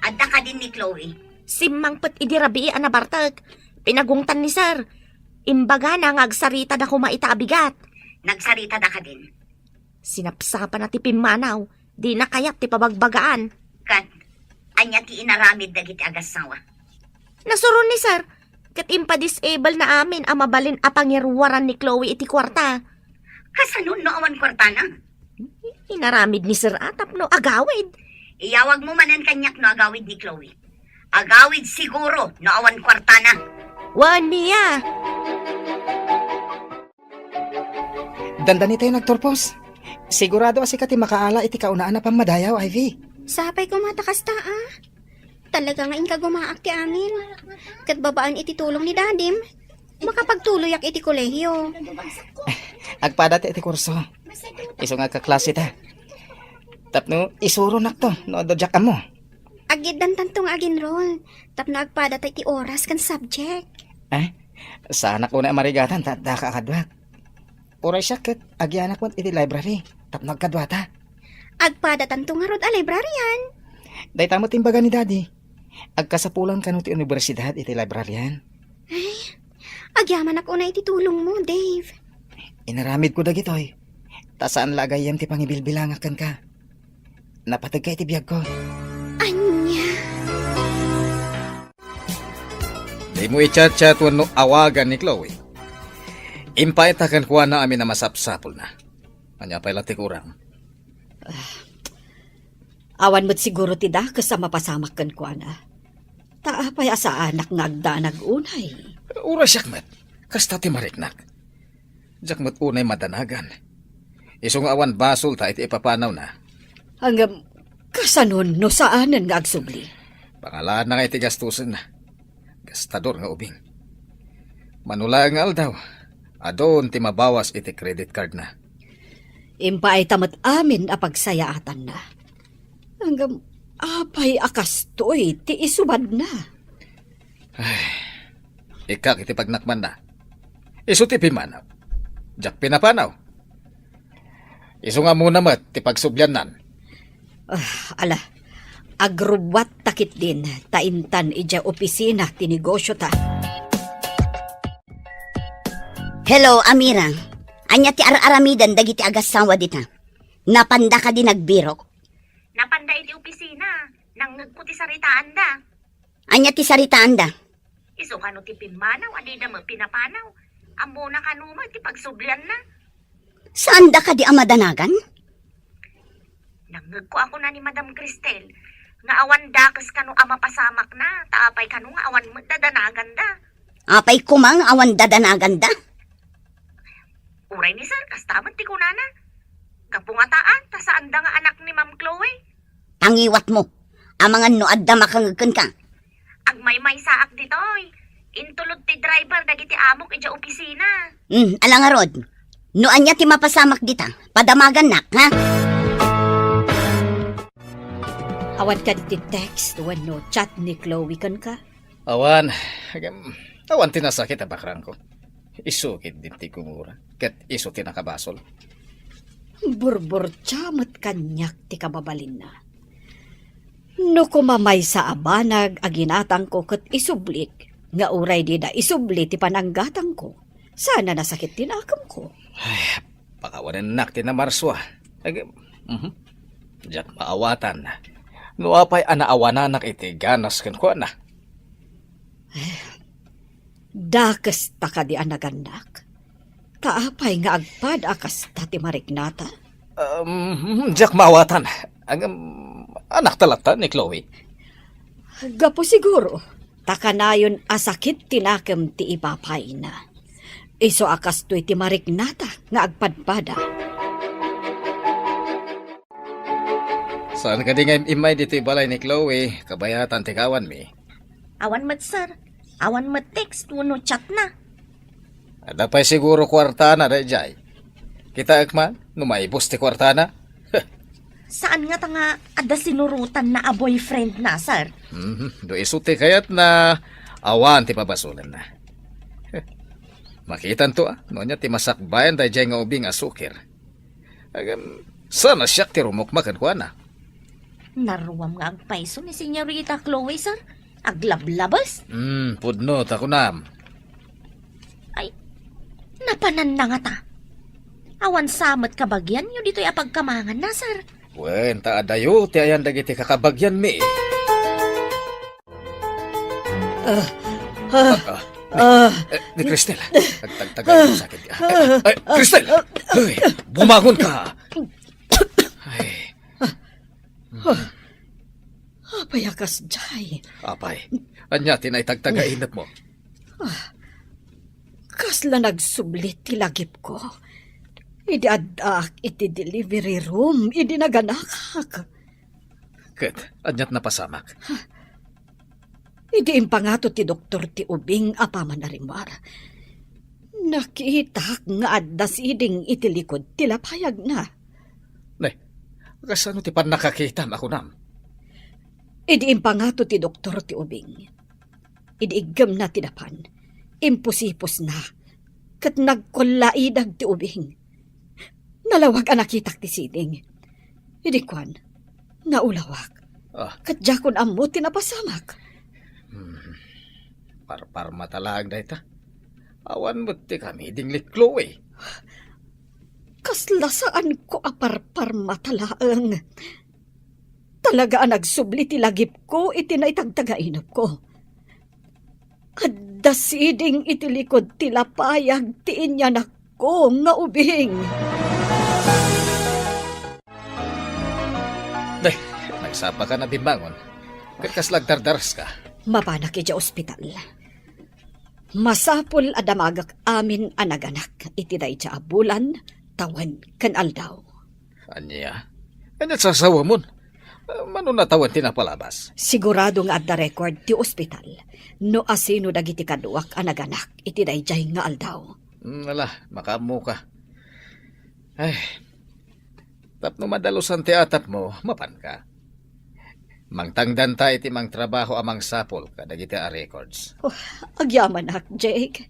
Speaker 3: Adda ka din ni Chloe.
Speaker 6: Simang put idirabi anabartag. Pinagungtan ni sir. Imbaga na nga agsarita na kumaitabigat.
Speaker 3: Nagsarita da ka din.
Speaker 6: Sinapsapan na ti pimanaw. Di na kayat ti pabagbagaan.
Speaker 3: Kat, anya ti inaramid dagiti agasawa.
Speaker 6: Nasuron ni sir. Kat impa-disable na amin ang mabalin a pangirwaran ni Chloe iti kwarta.
Speaker 3: Kasanon no awan kwartana.
Speaker 6: Inaramid ni sir atap no agawid.
Speaker 3: Iyawag mo manan kanyak no agawid ni Chloe. Agawid siguro no awan kwartana.
Speaker 6: Wan, Mia.
Speaker 7: Dandani tayo nagtorpos. Sigurado asi ka ti makaala iti kaunaan na pamadayaw, Ivy.
Speaker 6: Sapay ko matakas ta Talaga nga inka gumaak ti amin. Kat babaan iti tulong ni dadim. Makapagtuloy ak iti kolehiyo.
Speaker 7: Agpada ti iti kurso. Iso nga kaklase ta. Tapno isuro nak to, no dojak mo.
Speaker 6: Agidan tantong aginroll. Tapno agpada ta iti oras kan subject.
Speaker 7: Sana ko na marigatan, tadda ka kadwat. Uray siya kat, agyanak mo iti library. Tapno agkadwata.
Speaker 6: Agpada tantong nga rod a librarian.
Speaker 7: Day tamo timbaga ni daddy. Agkasapulan ka no ti universidad iti libraryan.
Speaker 6: Agyaman ako na iti tulong mo, Dave.
Speaker 7: Inaramid ko dagitoy. Ta saan lagayam ti pangibilbilangakan ka. Napatag ka iti biyag ko.
Speaker 6: Anya.
Speaker 1: Di mo i-chat-chat no awagan ni Chloe. Impaitakan kuha na amin na masapsapol na. Anya pa'y lati kurang.
Speaker 5: Awan mo't siguro ti da kasama pasamak kan kwa na. Taapay asa anak nga agdanag unay.
Speaker 1: Ura siyakmat. Kasta ti mariknak. Jakmat unay madanagan. Isong awan basol ta iti ipapanaw na.
Speaker 5: Hanggang kasanon no saanan nga agsubli.
Speaker 1: Pangalaan na nga iti gastusin na. Gastador nga ubing. Manula nga aldaw. Adon ti mabawas iti credit card na.
Speaker 5: Impa ay tamat amin a pagsayaatan na. Hanggang apay akastoy ti isubad na.
Speaker 1: Ikak iti pagnakman na. Isu ti pimanaw. Jak pinapanaw. Isu nga muna mat ti pagsubyanan.
Speaker 5: Ala, Agrubat takit din, taintan ija opisina ti negosyo ta.
Speaker 3: Hello, Amira. Anya ti araramidan dagiti agasawa dita. Napanda ka di nagbirok.
Speaker 4: Napanda iti opisina. Nang nagputi saritaan da.
Speaker 3: Anya ti saritaan da.
Speaker 4: Iso kano ti pinmanaw, adida mo pinapanaw. Amo na kanuma ti pagsublian na.
Speaker 3: Saan da ka di amadanagan?
Speaker 4: Nangag ko ako na ni Madam Cristel. Nga awan dakas kano amapasamak na. Taapay kano nga awan mo dadanagan da.
Speaker 3: Apay kumang awan dadanagan da.
Speaker 4: Uray ni sir, kastaman ti kunana. Kapungataan, ta saan da nga anak ni Ma'am Chloe.
Speaker 3: Tangiwat mo. Amangan no adda makangagkan ka.
Speaker 4: Agmay-may saak ditoy. Intulod ti driver dagiti amok ija opisina.
Speaker 3: Alangarod. No anya ti mapasamak dita. Padamagan nak, ha?
Speaker 5: Awan ka ti text wenno chat ni Chloe kan ka.
Speaker 1: Awan, awan tinasakit ang bakrang ko. Isukit din ti kumura. Kat iso tinakabasol.
Speaker 5: Burbur chamot kanyak ti kababalin na. No kumamay sa abanag aginatang ko kat isublik. Nga uray di da isubli ti pananggatang ko. Sana nasakit tinakam ko.
Speaker 1: Ay, pakawanan nak na marswa. Diyak maawatan. Nuapay anaawananak iti ganas kan ko na.
Speaker 5: Dakas ta ka di anaganak. Kaapay nga agpad akas tati marignata.
Speaker 1: Diyak maawatan. Anak talata ni Chloe.
Speaker 5: Gapo siguro. Takanayon asakit tinakam ti ipapay na. Iso akas to'y ti marignata nga agpadpada.
Speaker 1: Saan ka di nga imay dito balay ni Chloe? Kabayatan ti kawan mi.
Speaker 4: Awan mat sir. Awan mat text, no chat na.
Speaker 1: Ada pa'y siguro kwartana da jay. Kita akman, numaibos ti kwartana.
Speaker 4: Saan nga tanga ada sinurutan na a boyfriend na, sir?
Speaker 1: Do isuti kayat na awan ti pabasulan na. Makitan to no niya ti masakbayan da jay nga ubing asukir. Sana siya ti rumukmakan ko na.
Speaker 4: Naruwam nga agpaiso ni Senyorita Chloe, sir. Aglablabas.
Speaker 1: Pudno ta ko nam.
Speaker 4: Ay, napanan na nga ta. Awan samat kabagyan yun dito'y apagkamangan na, sir.
Speaker 1: Wen, ta adayo ti ayan dagiti kakabagyan mi. Ni Cristel, tagtagtagay mo sakit. Ay, Cristel! Ay, bumangon ka! Ay,
Speaker 5: Apay akas jay.
Speaker 1: apay, anya tinay tagtagainat mo.
Speaker 5: Kasla nagsublit ti lagip ko. Idi adak iti delivery room. Idi naganakak.
Speaker 1: Ket, anyat napasamak.
Speaker 5: Idi impangato ti doktor ti ubing apaman na rimar. Nakita nga addas iding iti likod ti lapayag na.
Speaker 1: Nay, kasano ti pan nakakita ako nam?
Speaker 5: Idi impangato ti doktor ti ubing. Idi igam na ti dapan. Imposipos na. Kat nagkulaidag ti ubing. Nalawag ang nakitak ti siding. Idi kwan, naulawak. Kat jakon amo tinapasamak.
Speaker 1: Parpar matalag da ita. Awan mo ti kami dingli Chloe.
Speaker 5: Kasla saan ko aparpar matalaang. Talaga ang nagsubli ti lagip ko iti naitagtagainap ko. Adda siding iti likod ti lapayag ti inyanak ko nga ubing.
Speaker 1: Day, nagsapa ka na bimbangon. Kaslag dardaras ka.
Speaker 5: Mapanak iti ospital. Masapol adamagak amin anaganak iti day tsa abulan tawan kan aldaw.
Speaker 1: Anya? Anyat sasawa mo? Mano natawan tinapalabas?
Speaker 5: Sigurado nga adda record ti ospital. No asino dagiti kaduak anaganak iti day jay nga aldaw.
Speaker 1: Ala, makamu ka. Ay, tapno madalusan ti atap mo, mapan ka. Mangtangdan ta iti mang trabaho amang sapol kadagiti a records.
Speaker 5: Agyaman ak, Jake.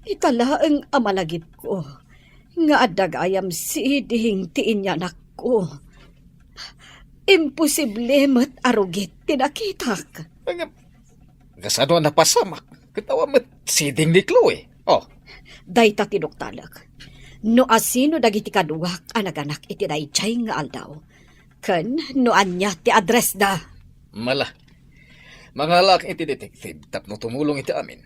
Speaker 5: Italaang amalagip ko. Nga adag ayam siding tiin niya ko. Imposible mat arugit tinakitak.
Speaker 1: Gasano na pasamak. Katawa mo siding ni Chloe. Oh,
Speaker 5: Dayta tinuktalak. No asino dagiti kaduwak ang naganak iti dayjay nga aldaw. Ken no anya ti address da.
Speaker 1: mala. Mga lak iti detective, tapno tumulong iti amin.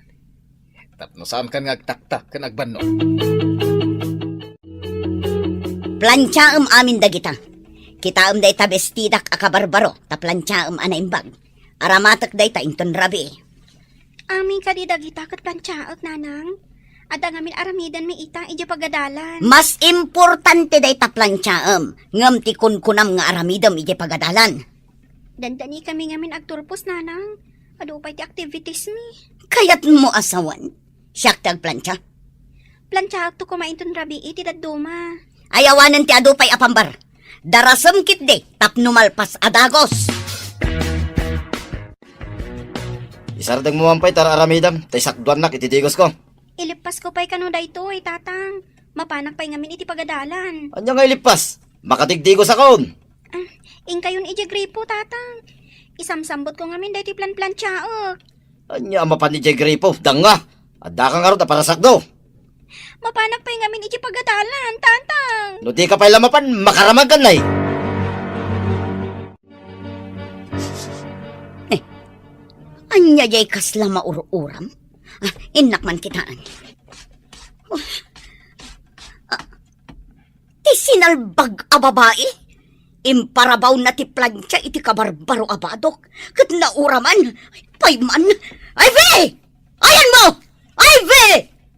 Speaker 1: Tapno saan ka nga agtaktak ka nagbanno.
Speaker 3: Plantsaam amin dagita. Kitaam day ta bestidak akabarbaro, ta plantsaam ana imbag. Aramatak day ta inton rabi.
Speaker 6: Amin ka di dagita kat plantsaak, nanang. Ada ngamin aramidan mi ita ija pagadalan.
Speaker 3: Mas importante day ta plantsaam, ngam ti kunkunam nga aramidam ije pagadalan.
Speaker 6: Dandani kami ngamin agturpos, nanang. Ado pa ti activities mi.
Speaker 3: Kayat mo asawan, siyak tag plantsa.
Speaker 6: Plantsaak to kumain ton rabi iti daduma.
Speaker 3: Ayawanan ti adupay apambar. Darasam kit de, tapno malpas adagos.
Speaker 2: Isardang mo ampay tara aramidam, tay sakduan nak ititigos ko.
Speaker 6: Ilipas ko pa'y kano da ito, tatang. Mapanak pa'y ngamin iti pagadalan.
Speaker 2: Anya nga ilipas, makatigdigos akon.
Speaker 6: Ingkayon ija gripo, tatang. Isamsambot ko ngamin da iti plan-plantsaak.
Speaker 2: Anya mapan ni Jay Gripo, danga. Adda ka nga ro, para sakdo.
Speaker 6: Mapanak pa'y ngamin iti pagadalan, tatang.
Speaker 2: No di ka pa'y lamapan, makaramag ka na eh.
Speaker 3: Anya jay kasla maururam? Inak man kitaan. Ti sinalbag a babae? Imparabaw na ti plantsa iti kabarbaro abadok. Kat nauraman, payman. Ay ve! Ayan mo! Ay ve!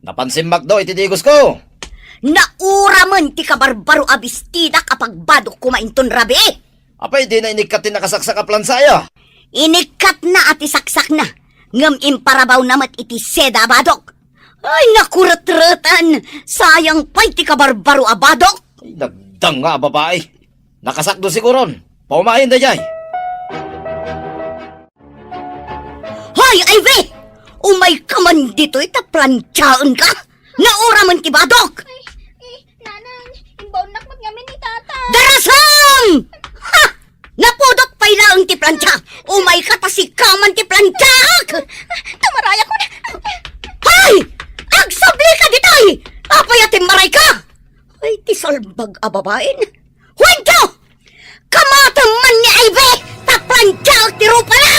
Speaker 2: Napansin daw ititigos ko.
Speaker 3: Nauraman ti kabarbaro abistida kapag badok kumainton rabi.
Speaker 2: Apay di na inikat nakasaksak a plansaya.
Speaker 3: Inikat na at isaksak na. Ngam imparabaw namat iti seda abadok. Ay nakurat-ratan. Sayang pa'y ti kabarbaro abadok.
Speaker 2: Ay, nagdang nga babae. Nakasakdo siguron. Paumahin da jay.
Speaker 3: Hoy, Ivy! Umay ka man dito itaplantsyaan ka. Nauraman ti badok.
Speaker 6: Nanang, imbaw nak ngamin ni tatang.
Speaker 3: Darasam! Ha! Napudot pa'y laang ti plantsa. Umay ka tasikaman ti plantsak.
Speaker 6: Tamaraya ko na.
Speaker 3: Hoy! Agsabli ka ditoy! Apayatin maray ka! Ay, ti salbag a babaen. Huwento! Kamatang man ni Ivy! Taplantsak ti rupa na!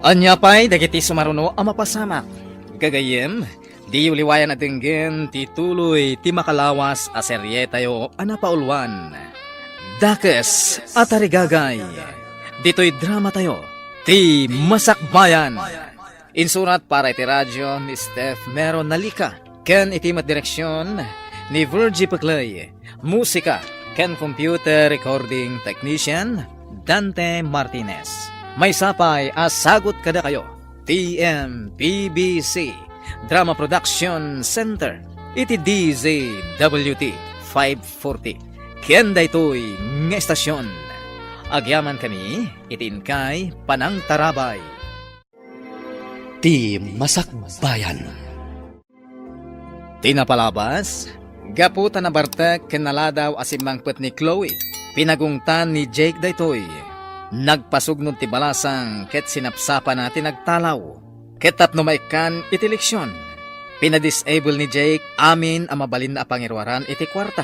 Speaker 1: Anya pa'y dagiti sumaruno ang mapasamak. Gagayem, di uliwayan at tingin ti tuloy ti makalawas a serye tayo anapaulwan. Dakes at arigagay. Dito'y drama tayo. Ti Masakbayan. Insurat para iti radyo ni Steph Meron Nalika. Ken itimat direksyon ni Virgie Paclay. Musika ken computer recording technician Dante Martinez. May sapay asagot kada kayo. TMPBC Drama Production Center. Iti DZWT 540. Kenda ito'y nga estasyon. Agyaman kami, itinkay Panang Tarabay.
Speaker 8: Ti Masakbayan.
Speaker 1: Tinapalabas, gaputa na bartek kenaladaw asimangpet ni Chloe. Pinagungtan ni Jake daytoy. Nagpasugnod ti balasang ket sinapsapa na tinagtalaw. Ket tapno maikan iti leksyon. Pinadisable ni Jake amin ang mabalin na apangirwaran iti kwarta.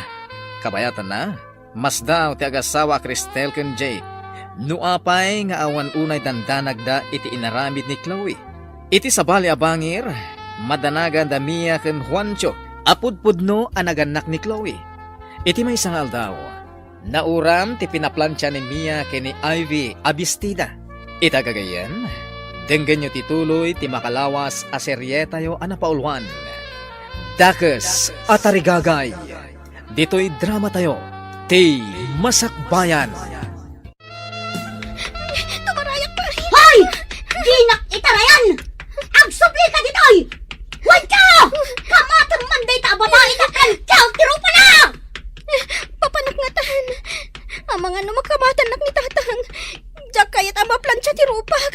Speaker 1: Kabayatan na, mas daw ti agasawa Cristel ken Jake. Nuapay nga awan unay dandanagda iti inaramid ni Chloe. Iti sabali abangir, madanagan da Mia ken Juancho. Apudpudno ang naganak ni Chloe. Iti may sangal daw. Nauram ti pinaplansya ni Mia ken ni Ivy Abistida. Itagagayan, denggan nyo tituloy ti makalawas a serye tayo anapaulwan. Dakes at arigagay. Dito'y drama tayo. Ti Masakbayan.
Speaker 6: Tumarayak pa.
Speaker 3: Hoy! Dinak itarayan! Agsubli ka ditoy! Huwag Kamatang manday ta babae ka plantsaw ti rupa na!
Speaker 6: Papanak nga tahan. Ang mga numakamatan nak ni tatang. Diyak kayat ang maplansya ti rupak.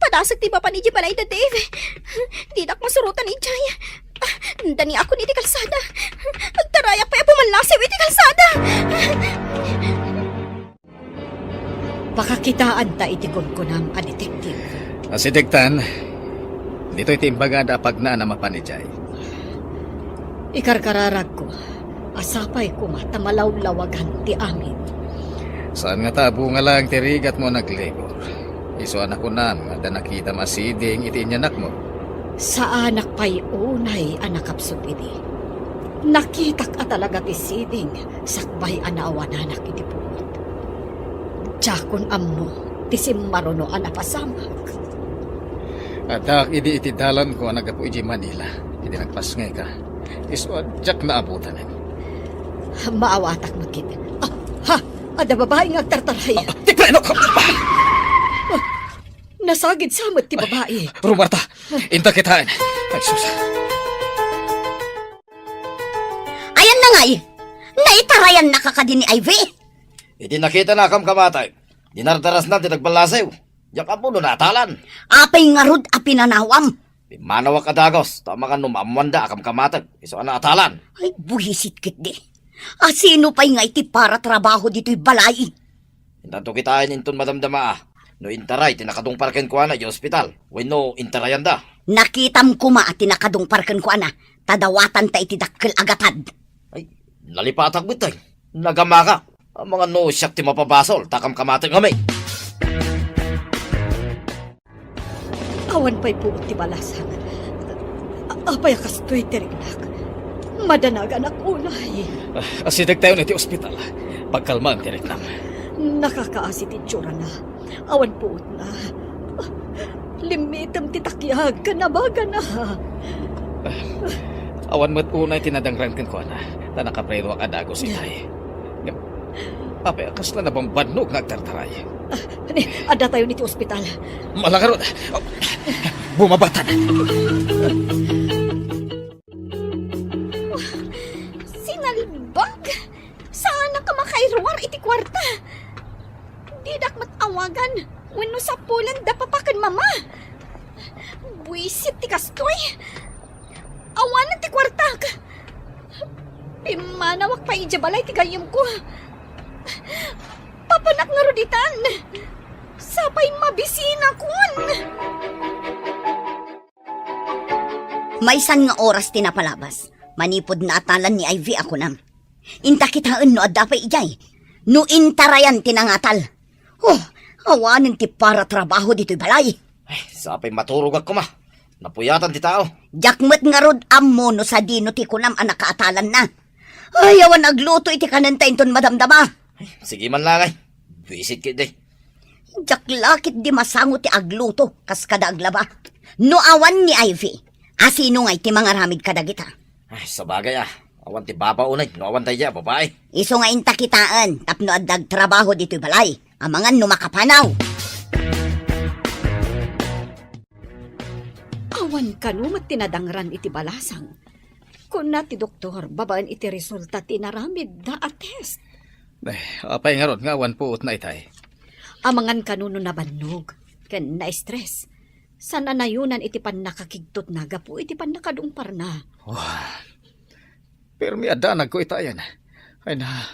Speaker 6: Padasag ti papa ni Jibalay da Dave. Didak masurutan ni Jaya. Sinda ni ako ni iti kalsada. Agtaraya pa pumanlasiw iti kalsada.
Speaker 5: Pakakitaan ta iti kunkunam a detektiv.
Speaker 1: Asidigtan, dito iti imbagada pag na mapanijay.
Speaker 5: Ikarkararag ko, asapay ko matamalaw-lawagan ti amin.
Speaker 1: Saan nga tabo nga lang tirigat mo naglibor? Iso anak ko na nga nakita masiding iti inyanak mo.
Speaker 5: Sa anak pa'y unay anakapsot iti. Nakitak a talaga ti siding, sakbay anawananak iti puot. Tiyakon ammo, ti simmaruno anapasamak.
Speaker 1: At idi iti dalan ko nagapu iti Manila. Iti nagpasngay ka. Iso adyak na abutanin.
Speaker 5: Maawatak magkit. Ha! Ada babae nga agtartaray.
Speaker 1: Ti preno ka!
Speaker 5: Nasagid samot ti babae.
Speaker 1: Rumarta, inta kitain. Ay sus.
Speaker 3: Ayan na nga eh. Naitarayan na kakadi ni Ivy.
Speaker 2: Iti nakita na akam kamatay. Dinardaras na tinagbalasiw. Diyak ang puno natalan.
Speaker 3: Apay nga rod a pinanawam.
Speaker 2: Manawak adagos. Tama ka numamwanda akam kamatag. Iso na atalan.
Speaker 3: Ay, buhisit kit di. Sino pa'y nga iti para trabaho dito'y balay?
Speaker 2: Intanto kitain inton madamdama ah. No intaray, tinakadong parken ko na, ospital. When no, intarayan da.
Speaker 3: Nakitam ko ma at tinakadong parken ko ana. Tadawatan ta iti dakkel agatad.
Speaker 2: Ay, nalipatag bitay. Nagamaka. Ang mga no siyak ti mapabasol. Takam kamatag kami.
Speaker 5: Awan pa'y puot ti balasan. Apay kastoy tirignak. Madanagan ako unay.
Speaker 1: Asidig tayo na iti ospital. Pagkalma ang tiniknam.
Speaker 5: Nakakaasi ti tsura na. Awan puot na. Limitam ti takyag. Kanabaga na.
Speaker 1: Awan mo't unay tinadangran kan ko na. Ta nakapreno ang adagos itay. Apay, kasla na bang badnog nagtartaray?
Speaker 5: Ada tayo niti ospital.
Speaker 1: Malakarod! Bumabatan!
Speaker 6: Sinalbag? Saan na ka makairuar iti kwarta? Di dak matawagan. Wenno sa pulan da papakan mama. Buisit ti kastoy. Awanan ti kwarta. Pimanawak pa ijabalay ti gayam ko. Papanak nga roditan. Sapay mabisina kun.
Speaker 3: Maysan nga oras tinapalabas. Manipod na atalan ni Ivy ako nam. Inta kitaan no adda pa ijay. No intarayan tinangatal. Oh, awanin ti para trabaho dito'y balay.
Speaker 2: Ay, sapay maturog ako ma. Napuyatan ti tao.
Speaker 3: Jakmet nga rod ammo no sa dino ti kunam anak kaatalan na. Ay, awan agluto iti kananta inton madamdama.
Speaker 2: Ay, sige man lang ay. Visit kit day.
Speaker 3: Jak lakit di masango ti agluto kas kada aglaba. No awan ni Ivy. Asino nga iti mga ramid kadagita.
Speaker 2: Ay, sabagay ah. Awan ti baba unay. No awan tayo babae.
Speaker 3: Iso nga inta kitaan tapno addag trabaho dito'y balay. Amangan no makapanaw.
Speaker 5: Awan kanumat tinadangran iti balasang. Kung na ti doktor, babaan iti resulta tinaramid da a test.
Speaker 1: Apay nga ron, nga awan puot na itay.
Speaker 5: Amangan kanuno na bannog, ken na-stress. Sana nayunan iti pan nakakigtot na gapu iti pan nakadungpar na.
Speaker 1: Pero mi adanag ko itayan. Ay na,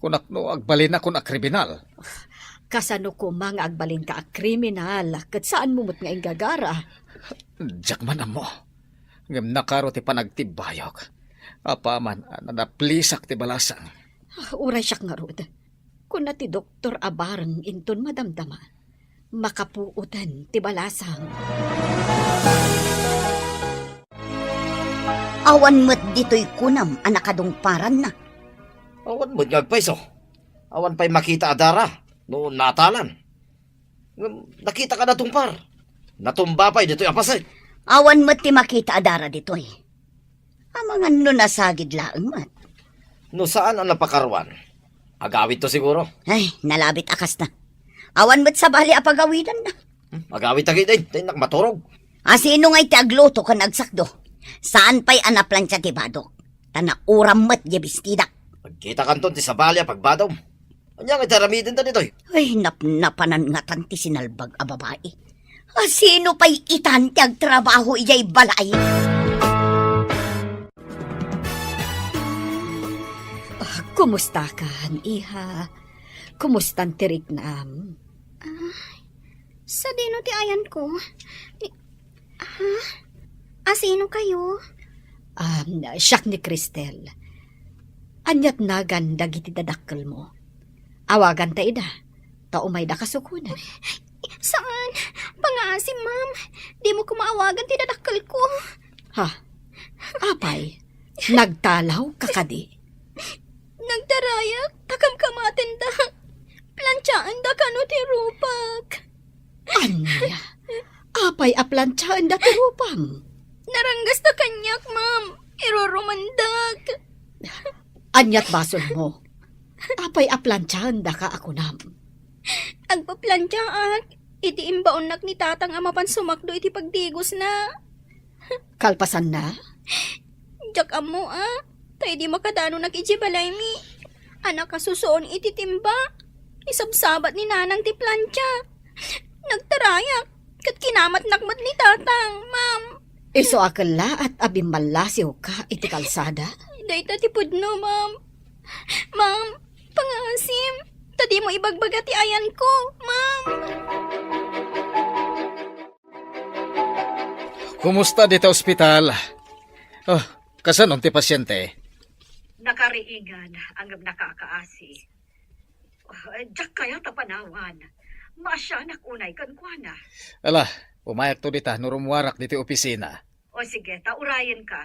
Speaker 1: kunak no agbalin ako na kriminal.
Speaker 5: Kasano ko mga agbalin ka a kriminal, kat saan mumot nga ingagara.
Speaker 1: Diyak man mo. Ngam nakaro ti panagtibayok. Apaman, nanaplisak ti balasang.
Speaker 5: Uray siyak nga rod. Kung na ti doktor abarang inton madamdama, makapuutan ti balasang.
Speaker 3: Awan met dito'y kunam anakadungparan na.
Speaker 2: Awan mo nagpaiso. Awan pa'y makita adara. No natalan. Nakita ka na tungpar. Natumba pa'y dito'y apasay.
Speaker 3: Awan met ti makita adara dito'y. Amangan no nasagid laeng mat.
Speaker 2: No saan ang napakarwan? Agawid to siguro.
Speaker 3: Ay, nalabit akas na. Awan met sa bali apagawidan na.
Speaker 2: Agawid tagi din. Tayo maturog.
Speaker 3: Asino nga iti agluto ka nagsakdo. Saan pa'y anaplansya ti badok? Tanauram met di bistidak.
Speaker 2: Pagkita kanton ti sabalya pagbadaw. Anya nga taramidin ta nito'y.
Speaker 3: Ay, napnapanan nga tanti sinalbag a babae. Sino pa'y itan ti agtrabaho iyay balay?
Speaker 5: Kumusta ka, iha? Kumusta ang tirik nam?
Speaker 6: Sa dino ti ayan ko? Sino kayo?
Speaker 5: Siyak ni Cristel. Anyat na ganda giti dadakkel mo. Awagan ta ida. Taumay da kasukunan.
Speaker 6: Saan? Pangasim, ma'am. Di mo ko maawagan tinadakkel ko.
Speaker 5: Ha? Apay, nagtalaw ka kadi.
Speaker 6: Nagdarayak, takam kamaten da. Plantsaan da kano ti rupak.
Speaker 5: Anya? Apay aplansaan da turupang.
Speaker 6: Naranggas na kanyak, ma'am. Irurumandag.
Speaker 5: Anyat basol mo. Apay aplansaan da ka ako nam.
Speaker 6: Agpaplantsaak. Iti imbaonak ni tatang amapan sumakdo iti pagdigos na.
Speaker 5: Kalpasan na?
Speaker 6: Jak amo Tay di makadano nakijibalay mi. Anak kasusoon iti timba. Isabsabat ni nanang ti plantsa. Nagtarayak. Kat kinamat nakmat ni tatang, ma'am.
Speaker 5: Iso akala at abimalasiw ka iti kalsada?
Speaker 6: Dayta ti pudno, ma'am. Ma'am, pangasim. Tadi mo ibagbaga ti ayan ko, ma'am.
Speaker 1: Kumusta dito ospital? Oh, kasanon ti pasyente?
Speaker 9: Nakariingan ang nakakaasi. Diyak kaya tapanawan. Masyanak unay kankwana.
Speaker 1: Ala, umayak to dita, nurumwarak dito opisina.
Speaker 9: O sige, taurayan ka.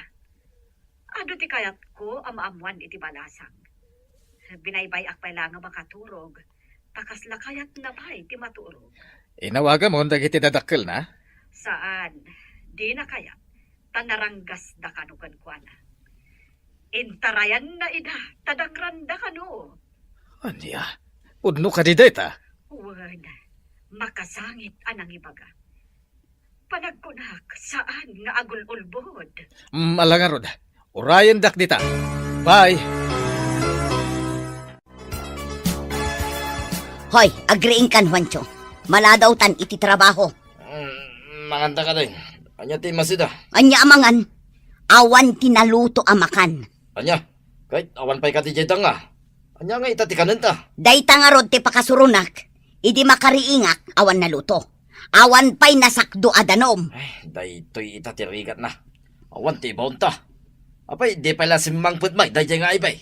Speaker 9: Ado ti kayat ko amaamuan iti balasang. Binaybay akpay lang nga makaturog. Takasla kayat na pa'y ti maturog.
Speaker 1: Inawaga mo, dagiti dadakkel na?
Speaker 9: Saan? Di na kayat. Tanaranggas da kano kankwana. Intarayan na ida. Tadakran da kano.
Speaker 1: Anya, udno ka di dita.
Speaker 9: Uwan, makasangit anang ibaga. Panagkunak saan nga agul-ulbod.
Speaker 1: Malangarod, urayan dak dita. Bye!
Speaker 3: Hoy, agreeing kan, Juancho. Maladaw tan iti trabaho.
Speaker 2: Manganta ka din. Anya ti masida.
Speaker 3: Anya amangan, awan tinaluto amakan.
Speaker 2: Anya, kahit awan pa'y katijay nga. Anya nga itatikanan ta.
Speaker 3: Dayta nga rod ti pakasurunak, idi makariingak awan naluto. Awan pa'y nasakdo adanom.
Speaker 2: Ay, daytoy itatirigat na. Awan ti ibaon ta. Apay, di pala si Mangput May, dayjay nga ibay.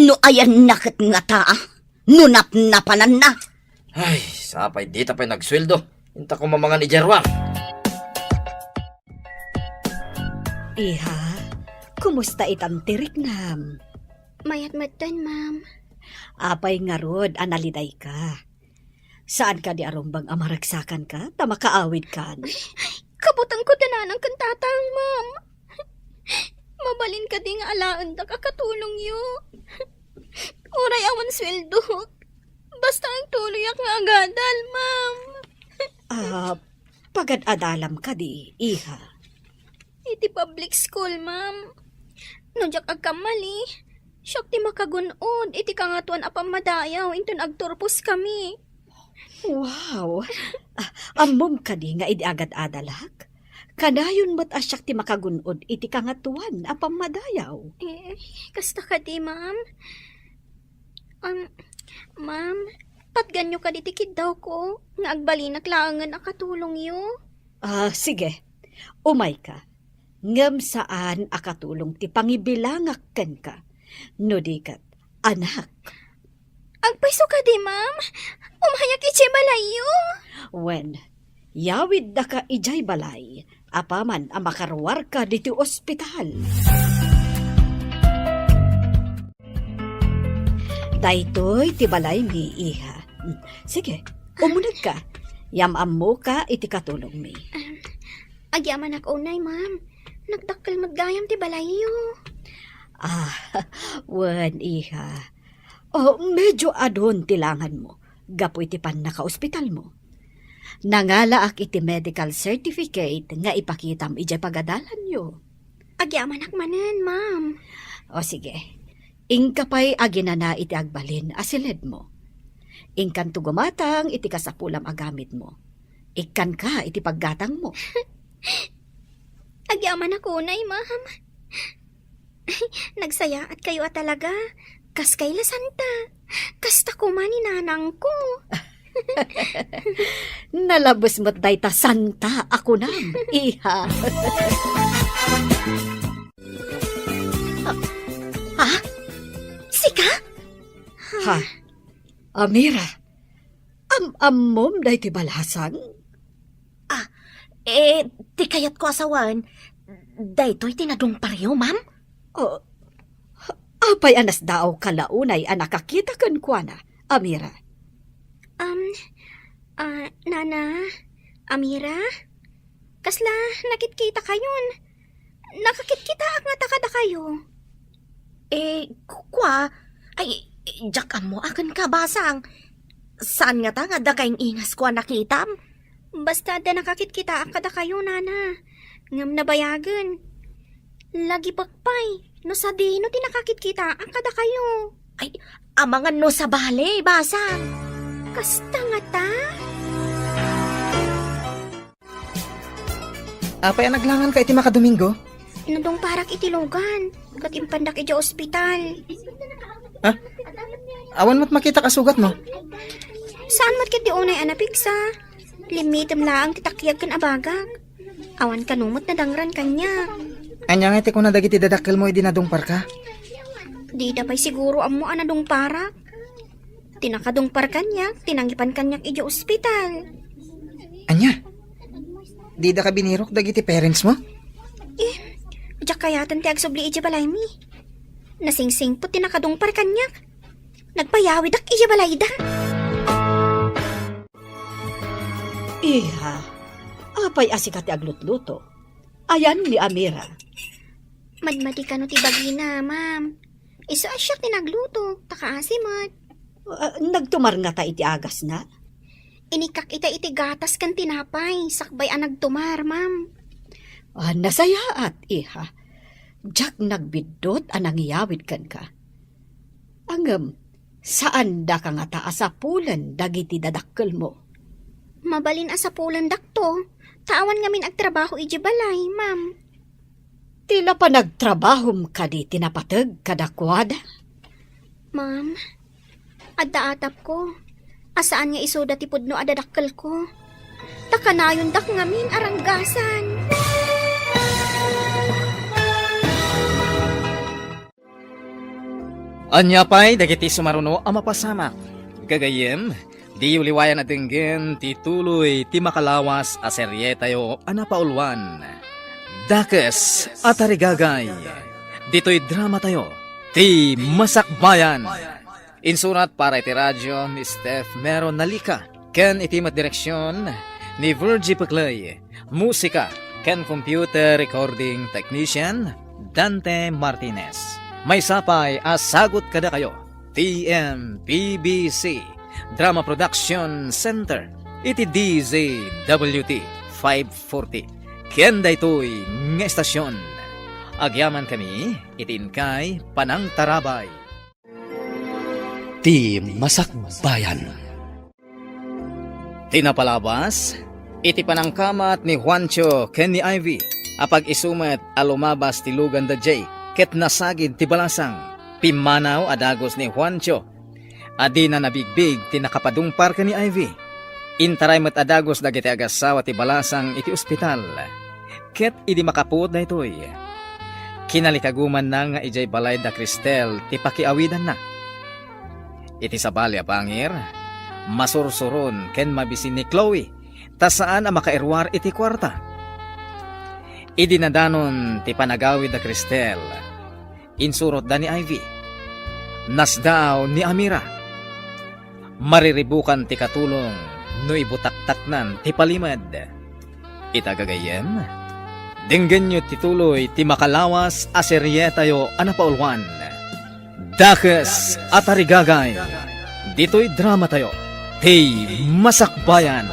Speaker 3: No ayan nakit nga taa. Nunap na panan na.
Speaker 2: Ay, sapay di ta pa'y nagsweldo. Inta ko mamangan ni Jerwar.
Speaker 5: Iha, kumusta itang tirik nam?
Speaker 6: Mayat-matan, ma'am.
Speaker 5: Apay nga rod, analiday ka. Saan ka di arumbang amaragsakan ka? Tamakaawid kan.
Speaker 6: Kabutang ko dananang kantatang, ma'am. Mabalin ka di nga alaan da kakatulong yu. Uray awan sweldo. Basta ang tuloyak nga agadal, ma'am.
Speaker 5: Pagad-adalam ka di, iha.
Speaker 6: Iti public school, ma'am. Nujak agkamali. Siyak ti makagunod. Iti kangatuan apamadayaw. Intun agturpos kami.
Speaker 5: Wow! Amom ka di nga idi agad-adalak. Kanayon mo't asyak ti makagunod iti kangatuan apang madayaw.
Speaker 6: Kasta ka di, ma'am. Ma'am, patganyo ka di tikid daw ko. Nga agbalinak laangan akatulong yu.
Speaker 5: Sige. Umay ka. Ngam saan akatulong ti pangibilangak ken ka. No di kat, anak.
Speaker 6: Agpaiso ka di, ma'am. Umahayak iti balayo.
Speaker 5: When, yawid da ka ijay balay, apaman ang makarwar ka dito ospital. Daytoy ti balay mi, iha. Sige, umunag ka. Yamam mo ka iti katulong mi.
Speaker 6: Agyaman ako unay, ma'am. Nagdakkel maggayam ti balayo.
Speaker 5: Wen, iha. Medyo adon tilangan mo. Gapoy ti pan naka-ospital mo. Nangalaak iti medical certificate nga ipakitam ijay pagadalan yo.
Speaker 6: Agyaman akmanen, ma'am.
Speaker 5: O sige. Ingka pa'y aginana iti agbalin asilid mo. Ingkan tugumatang iti kasapulam agamit mo. Ikan ka iti paggatang mo.
Speaker 6: Agyaman ako unay, ma'am. Nagsaya at kayo at talaga. Kas kayla santa. Kasta ko man nanang ko.
Speaker 5: Nalabos mo't day ta santa ako nam, iha.
Speaker 4: Sika?
Speaker 5: Ha? Amira, am-amom day ti balasang?
Speaker 4: Di kayat ko asawan. Daytoy tinadong pareho, ma'am?
Speaker 5: Oh, apay anas daaw kalaunay ang nakakita kan kuana, Amira.
Speaker 6: Nana, Amira? Kasla, nakitkita kayon. Nakakitkita ang nga takada kayo.
Speaker 4: Kwa? Ay, jakan mo akan ka, basang. Saan nga ta nga dagayng ingas ko nakitam?
Speaker 6: Basta da nakakitkita ang kada kayo, Nana. Ngam nabayagan. Lagi pagpay. No sa di, no tinakakitkita ang kada kayo.
Speaker 4: Amangan no sa bale, basang.
Speaker 6: Kasta nga ta?
Speaker 7: Apay ang naglangan ka iti makadomingo?
Speaker 6: Inadong parak itilogan. Katimpandak iti ospital.
Speaker 7: Awan mo't makita kasugat no?
Speaker 6: Saan mat kiti unay anapiksa? Limitem laang titakyag kan abagag. Awan kanumot na dangran kanya.
Speaker 7: Anya nga iti ko na dagiti dadakkel mo idinadungpar ka?
Speaker 6: Di dapay siguro amo anadong parak. Tinakadungpar kanya, tinanggipan kanyak iti ospital.
Speaker 7: Anya? Di da ka binirok dagiti parents mo?
Speaker 6: Diyak kayatan ti agsubli iti balay mi. Nasingsing po tinakadungpar kanyak. Nagpayawid ak iti balay da.
Speaker 5: Iha, apay asikat ti aglutluto. Ayan ni Amira.
Speaker 6: Madmati ka no ti bagina, ma'am. Isa asyak tinagluto, takaasimot.
Speaker 5: Nagtumar nga ta iti agas na.
Speaker 6: Inikak iti gatas kan tinapay, sakbay ang nagtumar, ma'am.
Speaker 5: Nasayaat, iha. Diyak nagbidot ang nangyawid kan ka. Angam, saan da ka nga taasapulan dagiti dadakkel mo?
Speaker 6: Mabalin asapulan dakto, tawan ngamin agtrabaho iti balay, ma'am.
Speaker 5: Tila pa nagtrabahom ka di tinapatag kadakwada.
Speaker 6: Ma'am, adda atap ko. Asaan nga iso dati pudno adadakkel ko. Takanayon dak ngamin aranggasan.
Speaker 1: Anya pa'y dagiti sumaruno ang mapasamak. Gagayem, di uliwayan na dinggin ti tuloy ti makalawas a serye tayo anapaulwan. Dakes at arigagay. Dito'y drama tayo. Ti Masakbayan. Insurat para iti radyo ni Steph Meron Nalika. Ken iti direksyon ni Virgie Paclay. Musika ken computer recording technician Dante Martinez. May sapay as sagot kada kayo. TMPBC Drama Production Center. Iti DZWT 540. Kenda ito'y nga estasyon. Agyaman kami, itinkay Panang Tarabay.
Speaker 8: Ti Masakbayan.
Speaker 1: Tinapalabas, iti panangkamat ni Juancho ken ni Ivy. Apag isumet alumabas ti lugan da Jay, ket nasagid ti balasang. Pimanaw adagos ni Juancho. Adi na nabigbig ti nakapadungpar ken ni Ivy. Intaray met adagos dagiti agasawa ti balasang iti ospital. Ket idi makapud na itoy. Kinalikaguman na nga ijay balay da Cristel ti pakiawidan na. Iti sabali a pangir, masursuron ken mabisin ni Chloe, ta saan a makairwar iti kwarta. Idinadanon ti panagawid da Cristel, insurot da ni Ivy, nasdaaw ni Amira. Mariribukan ti katulong, no ibutaktaknan ti palimad. Itagagayem, dinggan nyo tituloy ti makalawas a serye tayo anapaulwan. Dakes at arigagay. Dito'y drama tayo. Ti Masakbayan.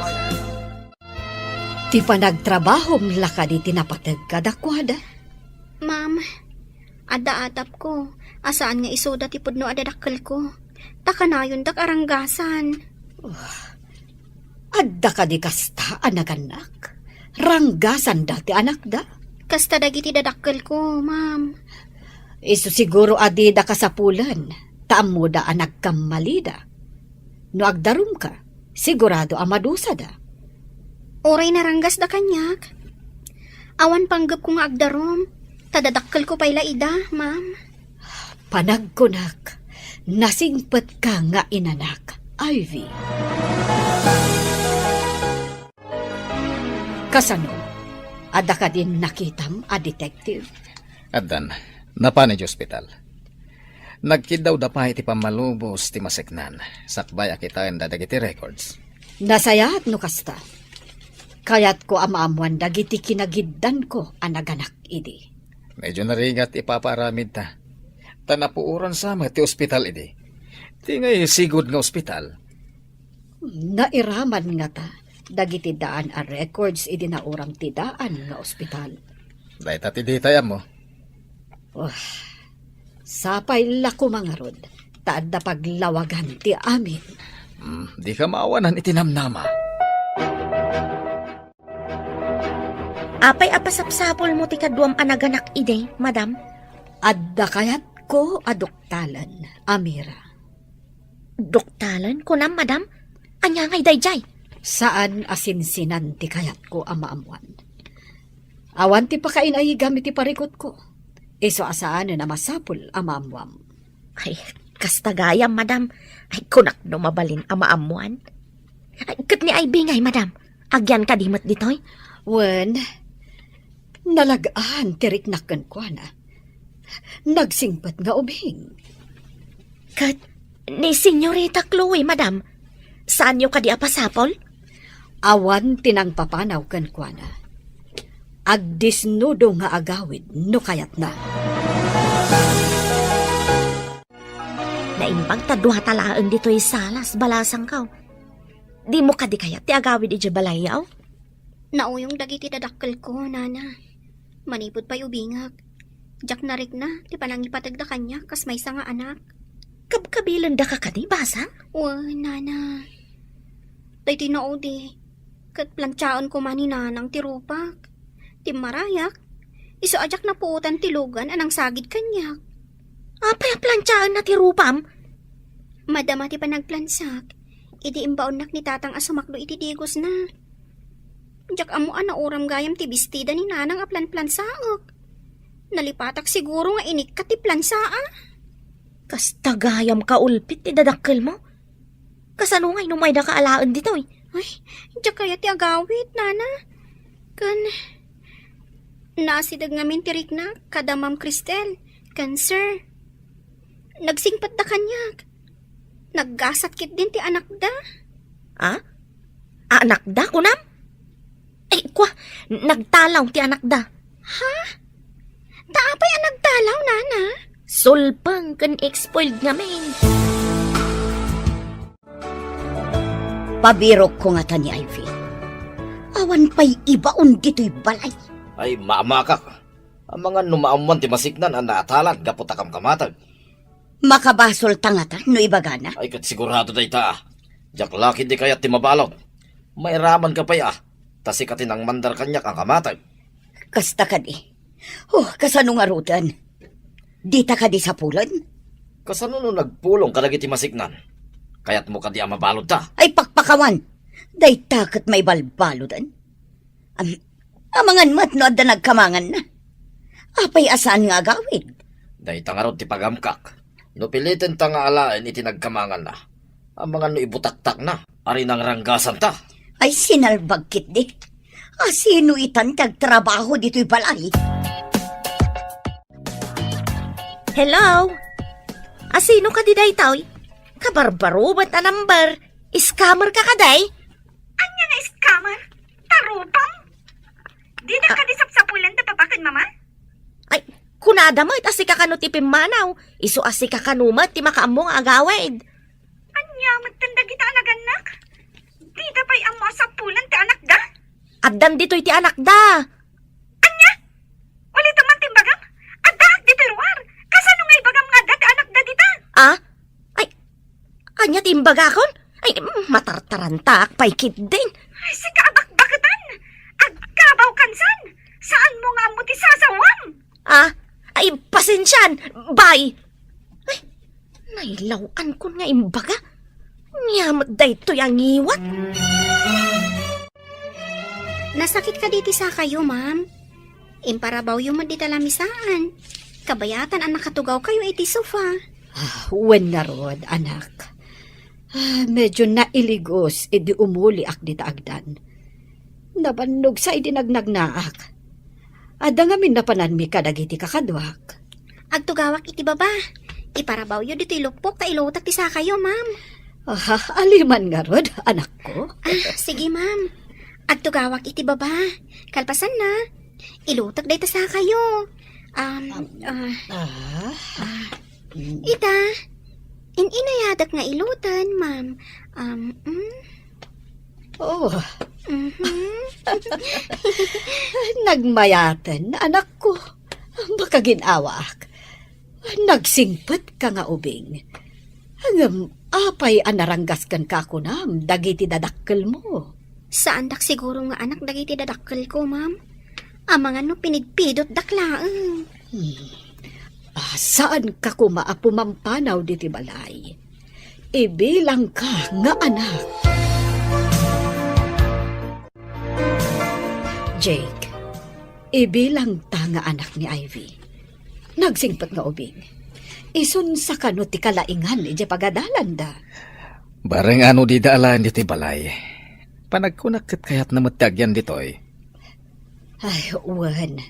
Speaker 5: Ti panagtrabahom laka di tinapatag kadakwada.
Speaker 6: Ma'am, adda atap ko. Asaan nga iso dati pudno adadakkel ko. Takanayon dak aranggasan.
Speaker 5: Adda ka di kasta anaganak. Ranggasan dati anak da.
Speaker 6: Kasta dagiti dadakkel ko, ma'am.
Speaker 5: Isu siguro adi da kasapulan. Taam mo da ang nagkamalida. No agdarum ka, sigurado ang madusa da.
Speaker 6: Oray naranggas da kanyak. Awan panggap ko nga agdarom. Tadadakkel ko pa'y laida, ma'am.
Speaker 5: Panagkunak, nasingpet ka nga inanak, Ivy. Kasano, ada ka din nakitam a detective?
Speaker 1: Adan, napanay ospital. Nagkidaw da pa iti pamalubos ti maseknan. Sakbay akitain da dagiti records.
Speaker 5: Nasayat no kasta. Kayat ko amaamuan dagiti kinagiddan ko ang naganak idi.
Speaker 1: Medyo narigat ipaparamid ta. Tanapuuran sama ti ospital idi. Ti ngay sigod nga ospital.
Speaker 5: Nairaman nga ta, dagiti daan a records idi na uram ti daan nga ospital.
Speaker 1: Dahil tati ditayam mo.
Speaker 5: Sapay lako mga rod, taad na paglawagan ti amin.
Speaker 1: Di ka maawanan itinamnama.
Speaker 4: Apay apasapsapol mo ti kaduam anaganak ide, madam.
Speaker 5: Adda kayat ko adoktalan, Amira.
Speaker 4: Doktalan ko na, madam. Anya ngay dayjay.
Speaker 5: Saan asinsinan ti kayat ko amaamuan? Awan ti pakain ay gamit ti parikot ko. Iso asaan na masapul amaamuam.
Speaker 4: Ay, kastagayam, madam. Ay, kunak no mabalin amaamuan. Ay, kat ni ay bingay, madam. Agyan ka dimot ditoy.
Speaker 5: Wen, nalagaan tirik nakan ko na. Nagsingpat nga ubing.
Speaker 4: Kat ni Senyorita Chloe, madam. Saan yung kadi apasapol?
Speaker 5: Awan tinang papanaw kan ko na. Agdisnudo nga agawid no kayat na.
Speaker 4: Naimbang tadwa talaan dito'y salas, balasang kaw. Di mo kadi kaya ti agawid iti balayaw?
Speaker 6: Nauyong dagiti dadakkel ko, nana. Manipod pa'y ubingag. Jak narik na, ti panangipatag da kanya, kas may nga anak.
Speaker 4: Kabkabilan da ka kadi, basang?
Speaker 6: Nana. Day tinaudi. Kat plantsaon ko man ni nanang tirupak. Ti marayak. Iso ajak na puutan tilugan anang sagid kanyak.
Speaker 4: Apay plantsaan na ti rupam?
Speaker 6: Madama ti panagplansak. Idi imbaon nak ni tatang asumakdo iti digos na. Jak amuan na uram gayam ti bestida ni nanang a plan-plansaok. Nalipatak siguro nga inik ka ti plansaa.
Speaker 4: Kastagayam ka ulpit ti dadakkel mo? Kasano ngay numay da kaalaan dito eh?
Speaker 6: Ay, jak kaya ti agawit, nana. Kan, nasidag ngamin tirik na, kada Ma'am Cristel. Kan, sir. Nagsingpat da kanyak. Naggasakit din ti anak da.
Speaker 4: Ah? Anak da, kunam? Ay, kwa, nagtalaw ti anak da.
Speaker 6: Ha? Taapay ang nagtalaw, nana?
Speaker 4: Sulpang kan expoiled ngamin.
Speaker 3: Pabirok ko nga ta ni Ivy. Awan pa'y ibaon dito'y balay.
Speaker 2: Ay maamakak. Ang mga numaamuan ti masiknan ang naatalan gapot akam kamatag.
Speaker 3: Makabasol ta nga ta, no ibagana.
Speaker 2: Ay kat sigurado day ta. Jak laki di kayat ti mabalog. May raman ka pa'y tasikatin ang mandar kanyak ang kamatag.
Speaker 3: Kasta ka di. Kasano nga rutan? Dita ka di sa pulon?
Speaker 2: Kasano no nagpulong kadagiti masiknan? Kayat mo kadi ang mabalod ta.
Speaker 3: Ay pakpakawan. Day takot may balbalodan. Amangan mat no adda nagkamangan na. Apay asaan nga agawid?
Speaker 2: Day tangarod ti pagamkak. No pilitin ta nga alain iti nagkamangan na. Ang mga no ibutaktak na. Ari nang ranggasan ta.
Speaker 3: Ay sinalbagkit di. Sino itan tagtrabaho dito'y balay?
Speaker 4: Hello? Asino ka di daytoy? Kabarbaro ba't a number? Scammer ka kaday?
Speaker 9: Anya nga scammer? Tarupang? Di na ka di sapsapulan ta papakan, mama?
Speaker 4: Ay, kunada mo asi ka kano ti pimanaw. Isu asi ka kanumat ti makaamong agawid.
Speaker 9: Anya, magtanda kita anaganak? Di da pa'y amo sapulan ti anak da?
Speaker 4: Addan dito'y ti anak da.
Speaker 9: Anya? Ulit naman timbagam? Adak di perwar? Kasano nga'y bagam nga da ti anak da dita?
Speaker 4: Ah? Ay, anya timbaga kon? Ay, matartarantak, paikit din.
Speaker 9: Ay, si kaabak-bakatan! Agkabaw kansan! Saan mo nga mo ti sasawam?
Speaker 4: Ah, ay, pasensyan. Bye. Ay, Nailawan ko nga imbaga. Nyamat day to yung iwat.
Speaker 6: Nasakit ka diti sa kayo, ma'am. Imparabaw yung madita lamisaan. Kabayatan ang nakatugaw kayo iti sofa.
Speaker 5: Wen na rod, anak. Medyo nailigos, idi umuli ak di taagdan. Nabannog sa idinagnagnaak. Ada nga minapanan mi kadagiti kakadwak.
Speaker 6: Agtugawak iti baba. Iparabaw yun dito ilukpok ta ilutak ti sa kayo, ma'am.
Speaker 5: Aliman nga rod, anak ko.
Speaker 6: Sige, ma'am. Agtugawak iti baba. Kalpasan na. Ilutak day ta sa kayo. Ita. Inayadak nga ilutan, ma'am.
Speaker 5: Oh,
Speaker 6: Mhm.
Speaker 5: nagmayatan, anak ko. Baka ginawak. Nagsingpet ka nga ubing. Hanggang apay anaranggas kan kakunam, dagiti dadakkel mo.
Speaker 6: Saan dak siguro nga anak dagiti dadakkel ko, ma'am? Amangan no pinidpidot daklaan.
Speaker 5: Saan ka kumaapumampanaw diti balay? Ibilang ka nga anak. Jake, ibilang ta nga anak ni Ivy. Nagsingpat nga ubing. Isun sa kano ti kalaingan iti pagadalan da.
Speaker 1: Bareng ano di daalan diti balay. Panagkunakit kayat na matagyan ditoy.
Speaker 5: Ay, uwan.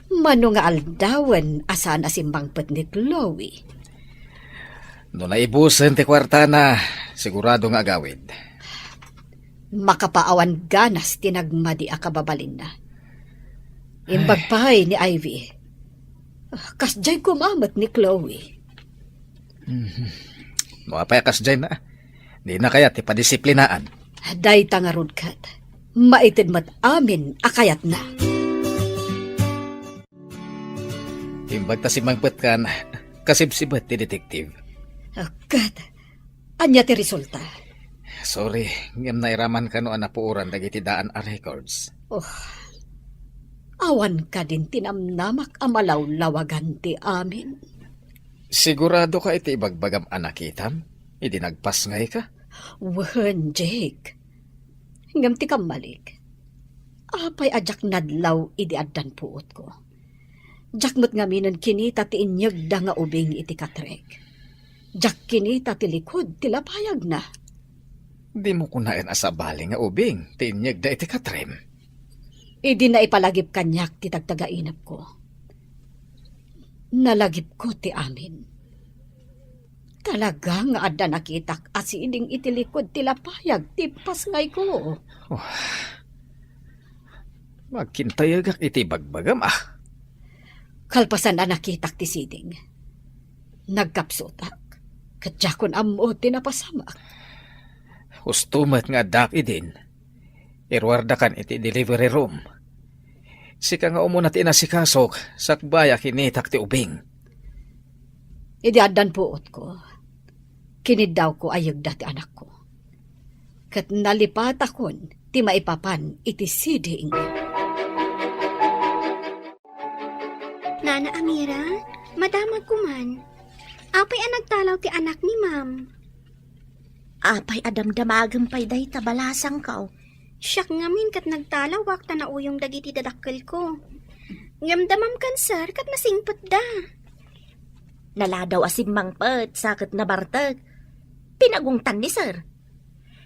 Speaker 5: Mano nga aldawan asan asimbang pet ni Chloe.
Speaker 1: No naibusen ti kwarta na, sigurado nga agawid.
Speaker 5: Makapaawan ganas tinagmadi akababalin na. Imbagpahay ni Ivy. Kasjay kumamat ni Chloe.
Speaker 1: No apay kas dyan na. Di na kaya ti padisiplinaan.
Speaker 5: Day tangarod kat. Maitid mat amin akayat na.
Speaker 1: Imbag ta si mangpet kan, kasibsibet ti detektive.
Speaker 5: Kat, anya ti resulta.
Speaker 1: Sorry, ngem nairaman ka no anapuuran dagiti daan a records.
Speaker 5: Awan ka din tinamnamak amalaw-lawagan ti amin.
Speaker 1: Sigurado ka iti ibagbagam anakitam? Idi nagpas ngay ka?
Speaker 5: Wen, Jake. Ngam ti kamalik. Apay ajak nadlaw idi addan puot ko. Jak mo't nga minon kinita ti inyag da nga ubing iti katrek. Jak kinita ti likod ti lapayag na.
Speaker 1: Di mo kunain asabali nga ubing, tinyag da iti katrem.
Speaker 5: Idi na ipalagip kanyak ti tagtagainap ko. Nalagip ko ti amin. Talaga nga adda nakitak asiding iti likod ti lapayag ti pasngay ko.
Speaker 1: Magkintayagak iti bagbagam
Speaker 5: Kalpasan na nakitak ti siding. Nagkapsutak. Kadjakon amo tinapasamak.
Speaker 1: Hustumat nga dak idin. Irwardakan iti delivery room. Sika nga umunat inasikasok, sakbaya kinitak ti ubing.
Speaker 5: Idi addan puot ko. Kinidaw ko ayag dati anak ko. Kat nalipat akon, ti maipapan iti siding.
Speaker 6: Nana Amira, madamag ko man. Apay ang nagtalaw ti anak ni ma'am.
Speaker 4: Apay adamdamagan pay day tabalasang kao.
Speaker 6: Siyak ngamin kat nagtalawak ta na uyong dagiti dadakkel ko. Ngamdamam kan sir kat nasingpet da.
Speaker 4: Naladaw asim mangpet sakit na bartag. Pinagungtan ni sir.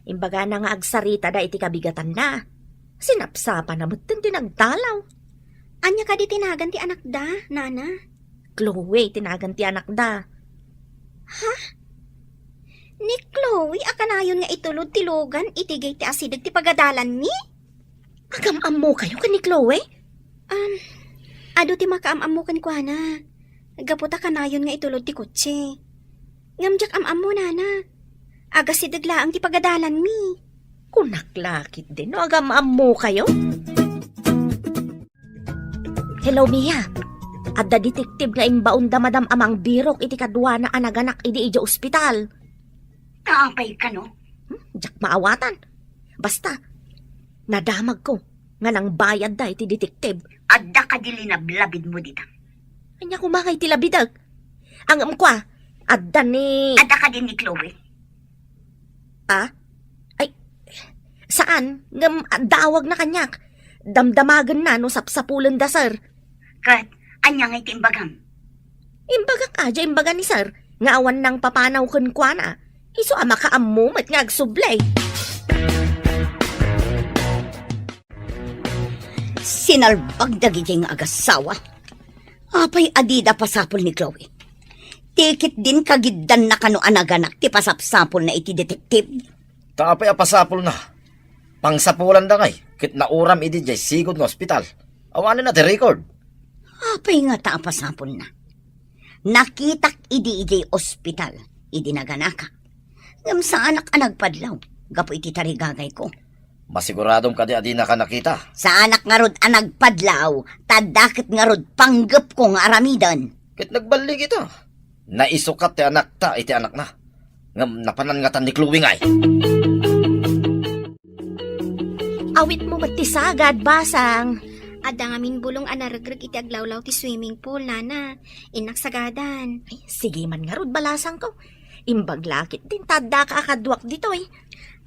Speaker 4: Imbaga na nga agsarita da iti kabigatan na. Sinapsapa na mo't tinagtalaw.
Speaker 6: Anya ka di tinagan ti anak da, nana?
Speaker 4: Chloe, tinagan ti anak da.
Speaker 6: Ni Chloe, akanayon nga itulod ti Logan, itigay ti asidag ti pagadalan ni?
Speaker 4: Agamam mo kayo ka ni Chloe?
Speaker 6: Ado ti makaamam mo kan kwa na. Gaputa kanayon nga itulod ti kotse. Ngamjak amam mo, nana. Agasidag laang ti pagadalan mi.
Speaker 4: Kunaklakit din, no? Agamam mo kayo? Hello, Mia. Adda detektive nga imbaon da madam amang birok iti kadwa na anaganak idi ija ospital.
Speaker 9: Kaapay ka, no?
Speaker 4: Jak maawatan. Basta, nadamag ko nga nang bayad da iti detektive.
Speaker 9: Adda ka di linablabid mo dita.
Speaker 4: Anya kumangay ti labidag. Ang kwa, adda ni...
Speaker 3: Ada ka din ni Chloe.
Speaker 4: Ay, saan? Dawag na kanyak. Damdamagan na no sapsapulan da, sir.
Speaker 3: Kat, anya nga itimbagang.
Speaker 4: Imbaga ka, imbaga ni sir. Nga awan ng papanaw kun kwa na. Iso ama ka ammo mat nga agsublay.
Speaker 3: Sinalbag dagiging agasawa. Apay adida pasapol ni Chloe. Tikit din kagiddan na kano anaganak ti pasapsapol na iti detektiv.
Speaker 2: Tapay apasapol na. Pangsapulan da ngay. Kit nauram idi jay sigod ng ospital. Awanin na ti record.
Speaker 3: Apay nga ta pasapol na. Nakitak idi ospital. Idi naganaka. Ngam sa anak anagpadlaw. Gapo iti tarigagay ko.
Speaker 2: Masiguradong kadi adi na ka nakita.
Speaker 3: Sa anak nga rod anagpadlaw. Tadakit nga rod panggap ko nga aramidan.
Speaker 2: Kit nagbalig ito. Naisukat ti anak ta iti anak na. Ngam napanangatan ni Chloe ngay.
Speaker 4: Awit mo matisagad, basang.
Speaker 6: Ada nga minbulong anaragrag iti aglawlaw ti swimming pool, nana. Inak sagadan.
Speaker 4: Ay, sige man nga rod balasang ko. Imbag lakit din tadda ka akadwak dito eh.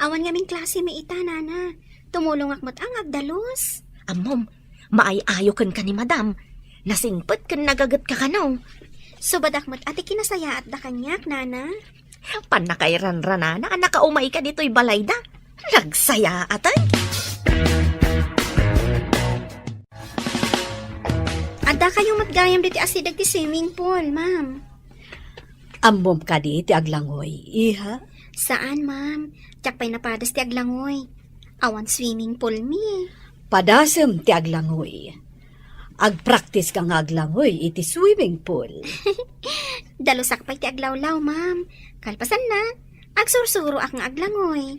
Speaker 6: Awan nga ming klase may ita, nana. Tumulong akmat ang agdalos.
Speaker 4: Amom, maayayo kan ka ni madam. Nasingpet kan nagagat ka kanaw.
Speaker 6: Subadakmat ati kinasaya at da kanyak, nana.
Speaker 4: Panakairan-rana na nakaumay ka dito'y balay da. Nagsaya atay.
Speaker 6: Ada kayong matgayam diti asidag ti swimming pool, ma'am.
Speaker 5: Ammom ka di ti aglangoy, iha?
Speaker 6: Saan, ma'am? Tiyak pa'y napadas ti aglangoy. Awan swimming pool mi.
Speaker 5: Padasem ti aglangoy. Agpractice ka nga aglangoy iti swimming pool.
Speaker 6: Dalusak pa'y ti aglawlaw, ma'am. Kalpasan na. Agsursuro ak nga aglangoy.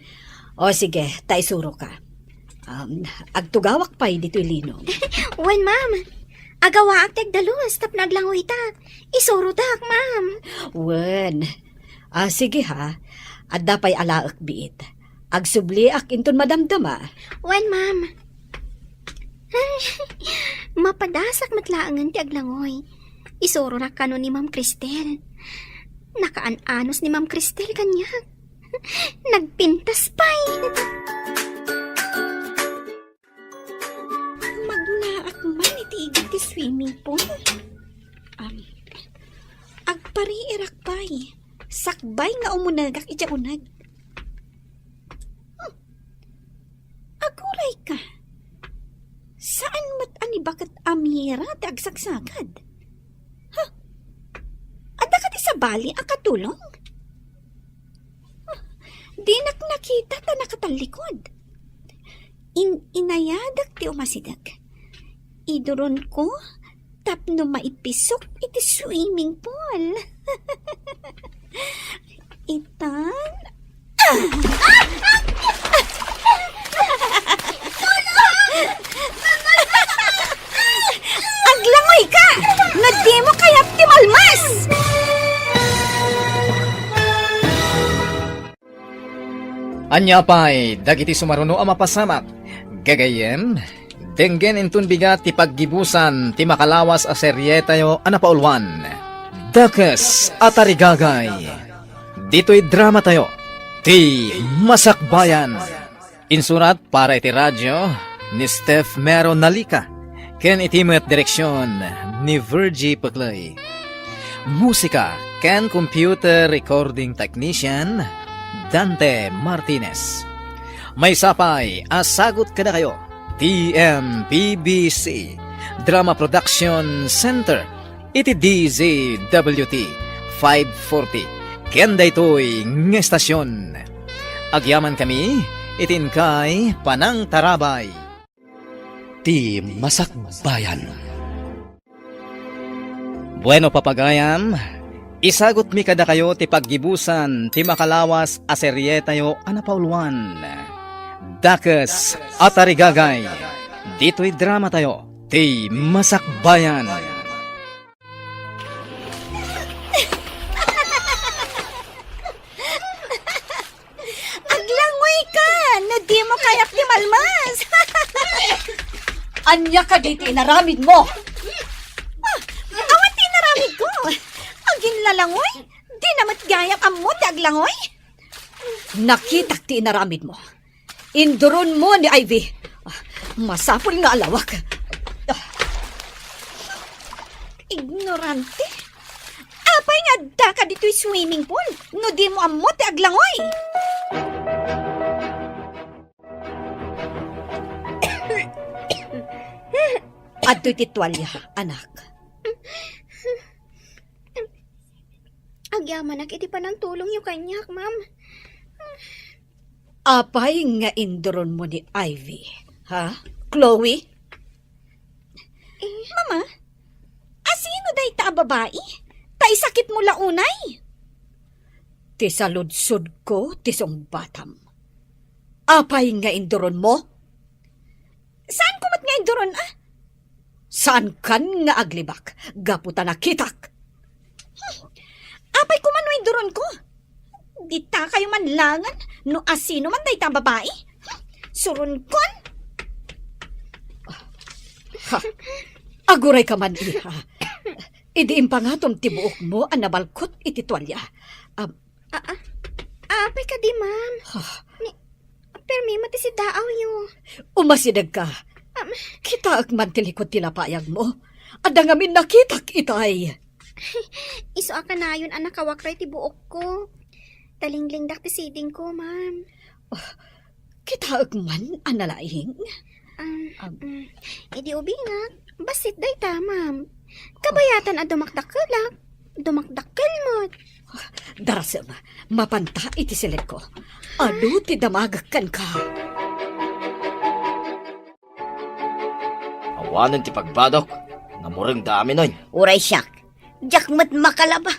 Speaker 5: O sige, taisuro ka. Agtugawak pa'y dito'y linom.
Speaker 6: Wen, ma'am. Agawa ak ti agdalos, tap na aglangoy ta. Isuro dak, ma'am.
Speaker 5: Wen. Sige ha. Adda pa'y alaak biit. Agsubli ak inton madamdama.
Speaker 6: Wen, ma'am. Mapadasak matlaangan ti aglangoy. Isuro na kano ni Ma'am Cristel. Nakaan-anos ni Ma'am Cristel kanya. Nagpintas pa'y. Maglaak man itiigit ti swimming pool. Agpariirak pa'y. Sakbay nga umunagak iti unag. Aguray ka. Saan mat ani bakat amira ti agsagsagad? Ada ka ti sa bali ang katulong? Di nakita ta nakatalikod. Inayadak ti umasidag. Iduron ko tapno maipisok iti swimming pool. Itan? Aglangoy ka! Nagdi mo kaya ti malmas!
Speaker 1: Anya pa'y dagiti sumaruno ang mapasamak. Gagayem, denggen intun bigat ti paggibusan ti makalawas a serye tayo anapaulwan. Dakes at arigagay. Dito'y drama tayo. Ti Masakbayan. Insurat para iti radyo ni Steph Mero Nalika. Ken itimet direksyon ni Virgie Paclay. Musika ken computer recording technician Dante Martinez. May sapay, asagot kada kayo. TMBBC Drama Production Center. Iti DZWT 540. Kenda ito'y ng estasyon. Agyaman kami, itin kay Panang Tarabay.
Speaker 8: Ti Masakbayan.
Speaker 1: Bueno papagayam, isagot mi kada kayo ti paggibusan ti makalawas a serye tayo anapaulwan. Dakes at arigagay. Dito'y drama tayo ti Masakbayan.
Speaker 4: Aglangoy ka! Na di mo kayak ti malmas!
Speaker 5: Anya ka dito inaramid mo?
Speaker 4: Awan ti naramid ko! Agin langoy? Di namat gayam ammo ti aglangoy?
Speaker 5: Nakitak ti inaramid mo. Induron mo ni Ivy. Masapol nga alawak.
Speaker 4: Ignorante. Apay nga da ka dito'y swimming pool. No di mo ammo ti aglangoy.
Speaker 5: Adto'y titwalya, anak.
Speaker 6: Agyaman iti pa ng tulong yung kanyak, ma'am.
Speaker 5: Apay nga induron mo ni Ivy. Ha? Chloe?
Speaker 4: Mama, asino day ta babae? Tay sakit mo launay.
Speaker 5: Ti saludsod ko, tisong batam. Apay nga induron mo?
Speaker 4: Saan kumat nga induron ah?
Speaker 5: Saan kan nga aglibak? Gaputa na kitak.
Speaker 4: Apay kumano induron ko. Di ta kayo manlangan no asino man day ta babae. Surun kon.
Speaker 5: Ha? Aguray ka man, iha. Idiin pa nga tong tibuok mo ang nabalkot iti tuwalya.
Speaker 6: Apay ka di, ma'am. Pero may mati si daaw yun.
Speaker 5: Umasidag ka. Kita man tilikot tilapayag mo. Ada ngamin nakitak itay.
Speaker 6: Iso ka na yun, anak kawakray ti buok ko. Talingling dak ti siding ko, ma'am.
Speaker 5: Kita man analaing.
Speaker 6: Idi ubingak. Basit day ta, ma'am. Kabayatan a dumakdakelak. Dumakdakel mo.
Speaker 5: Darasem, mapanta iti silit ko. Ado ti damagakan ka.
Speaker 2: Awanan ti pagbadok. Namurang dami noy.
Speaker 3: Uray siyak. Jak mat makalaba.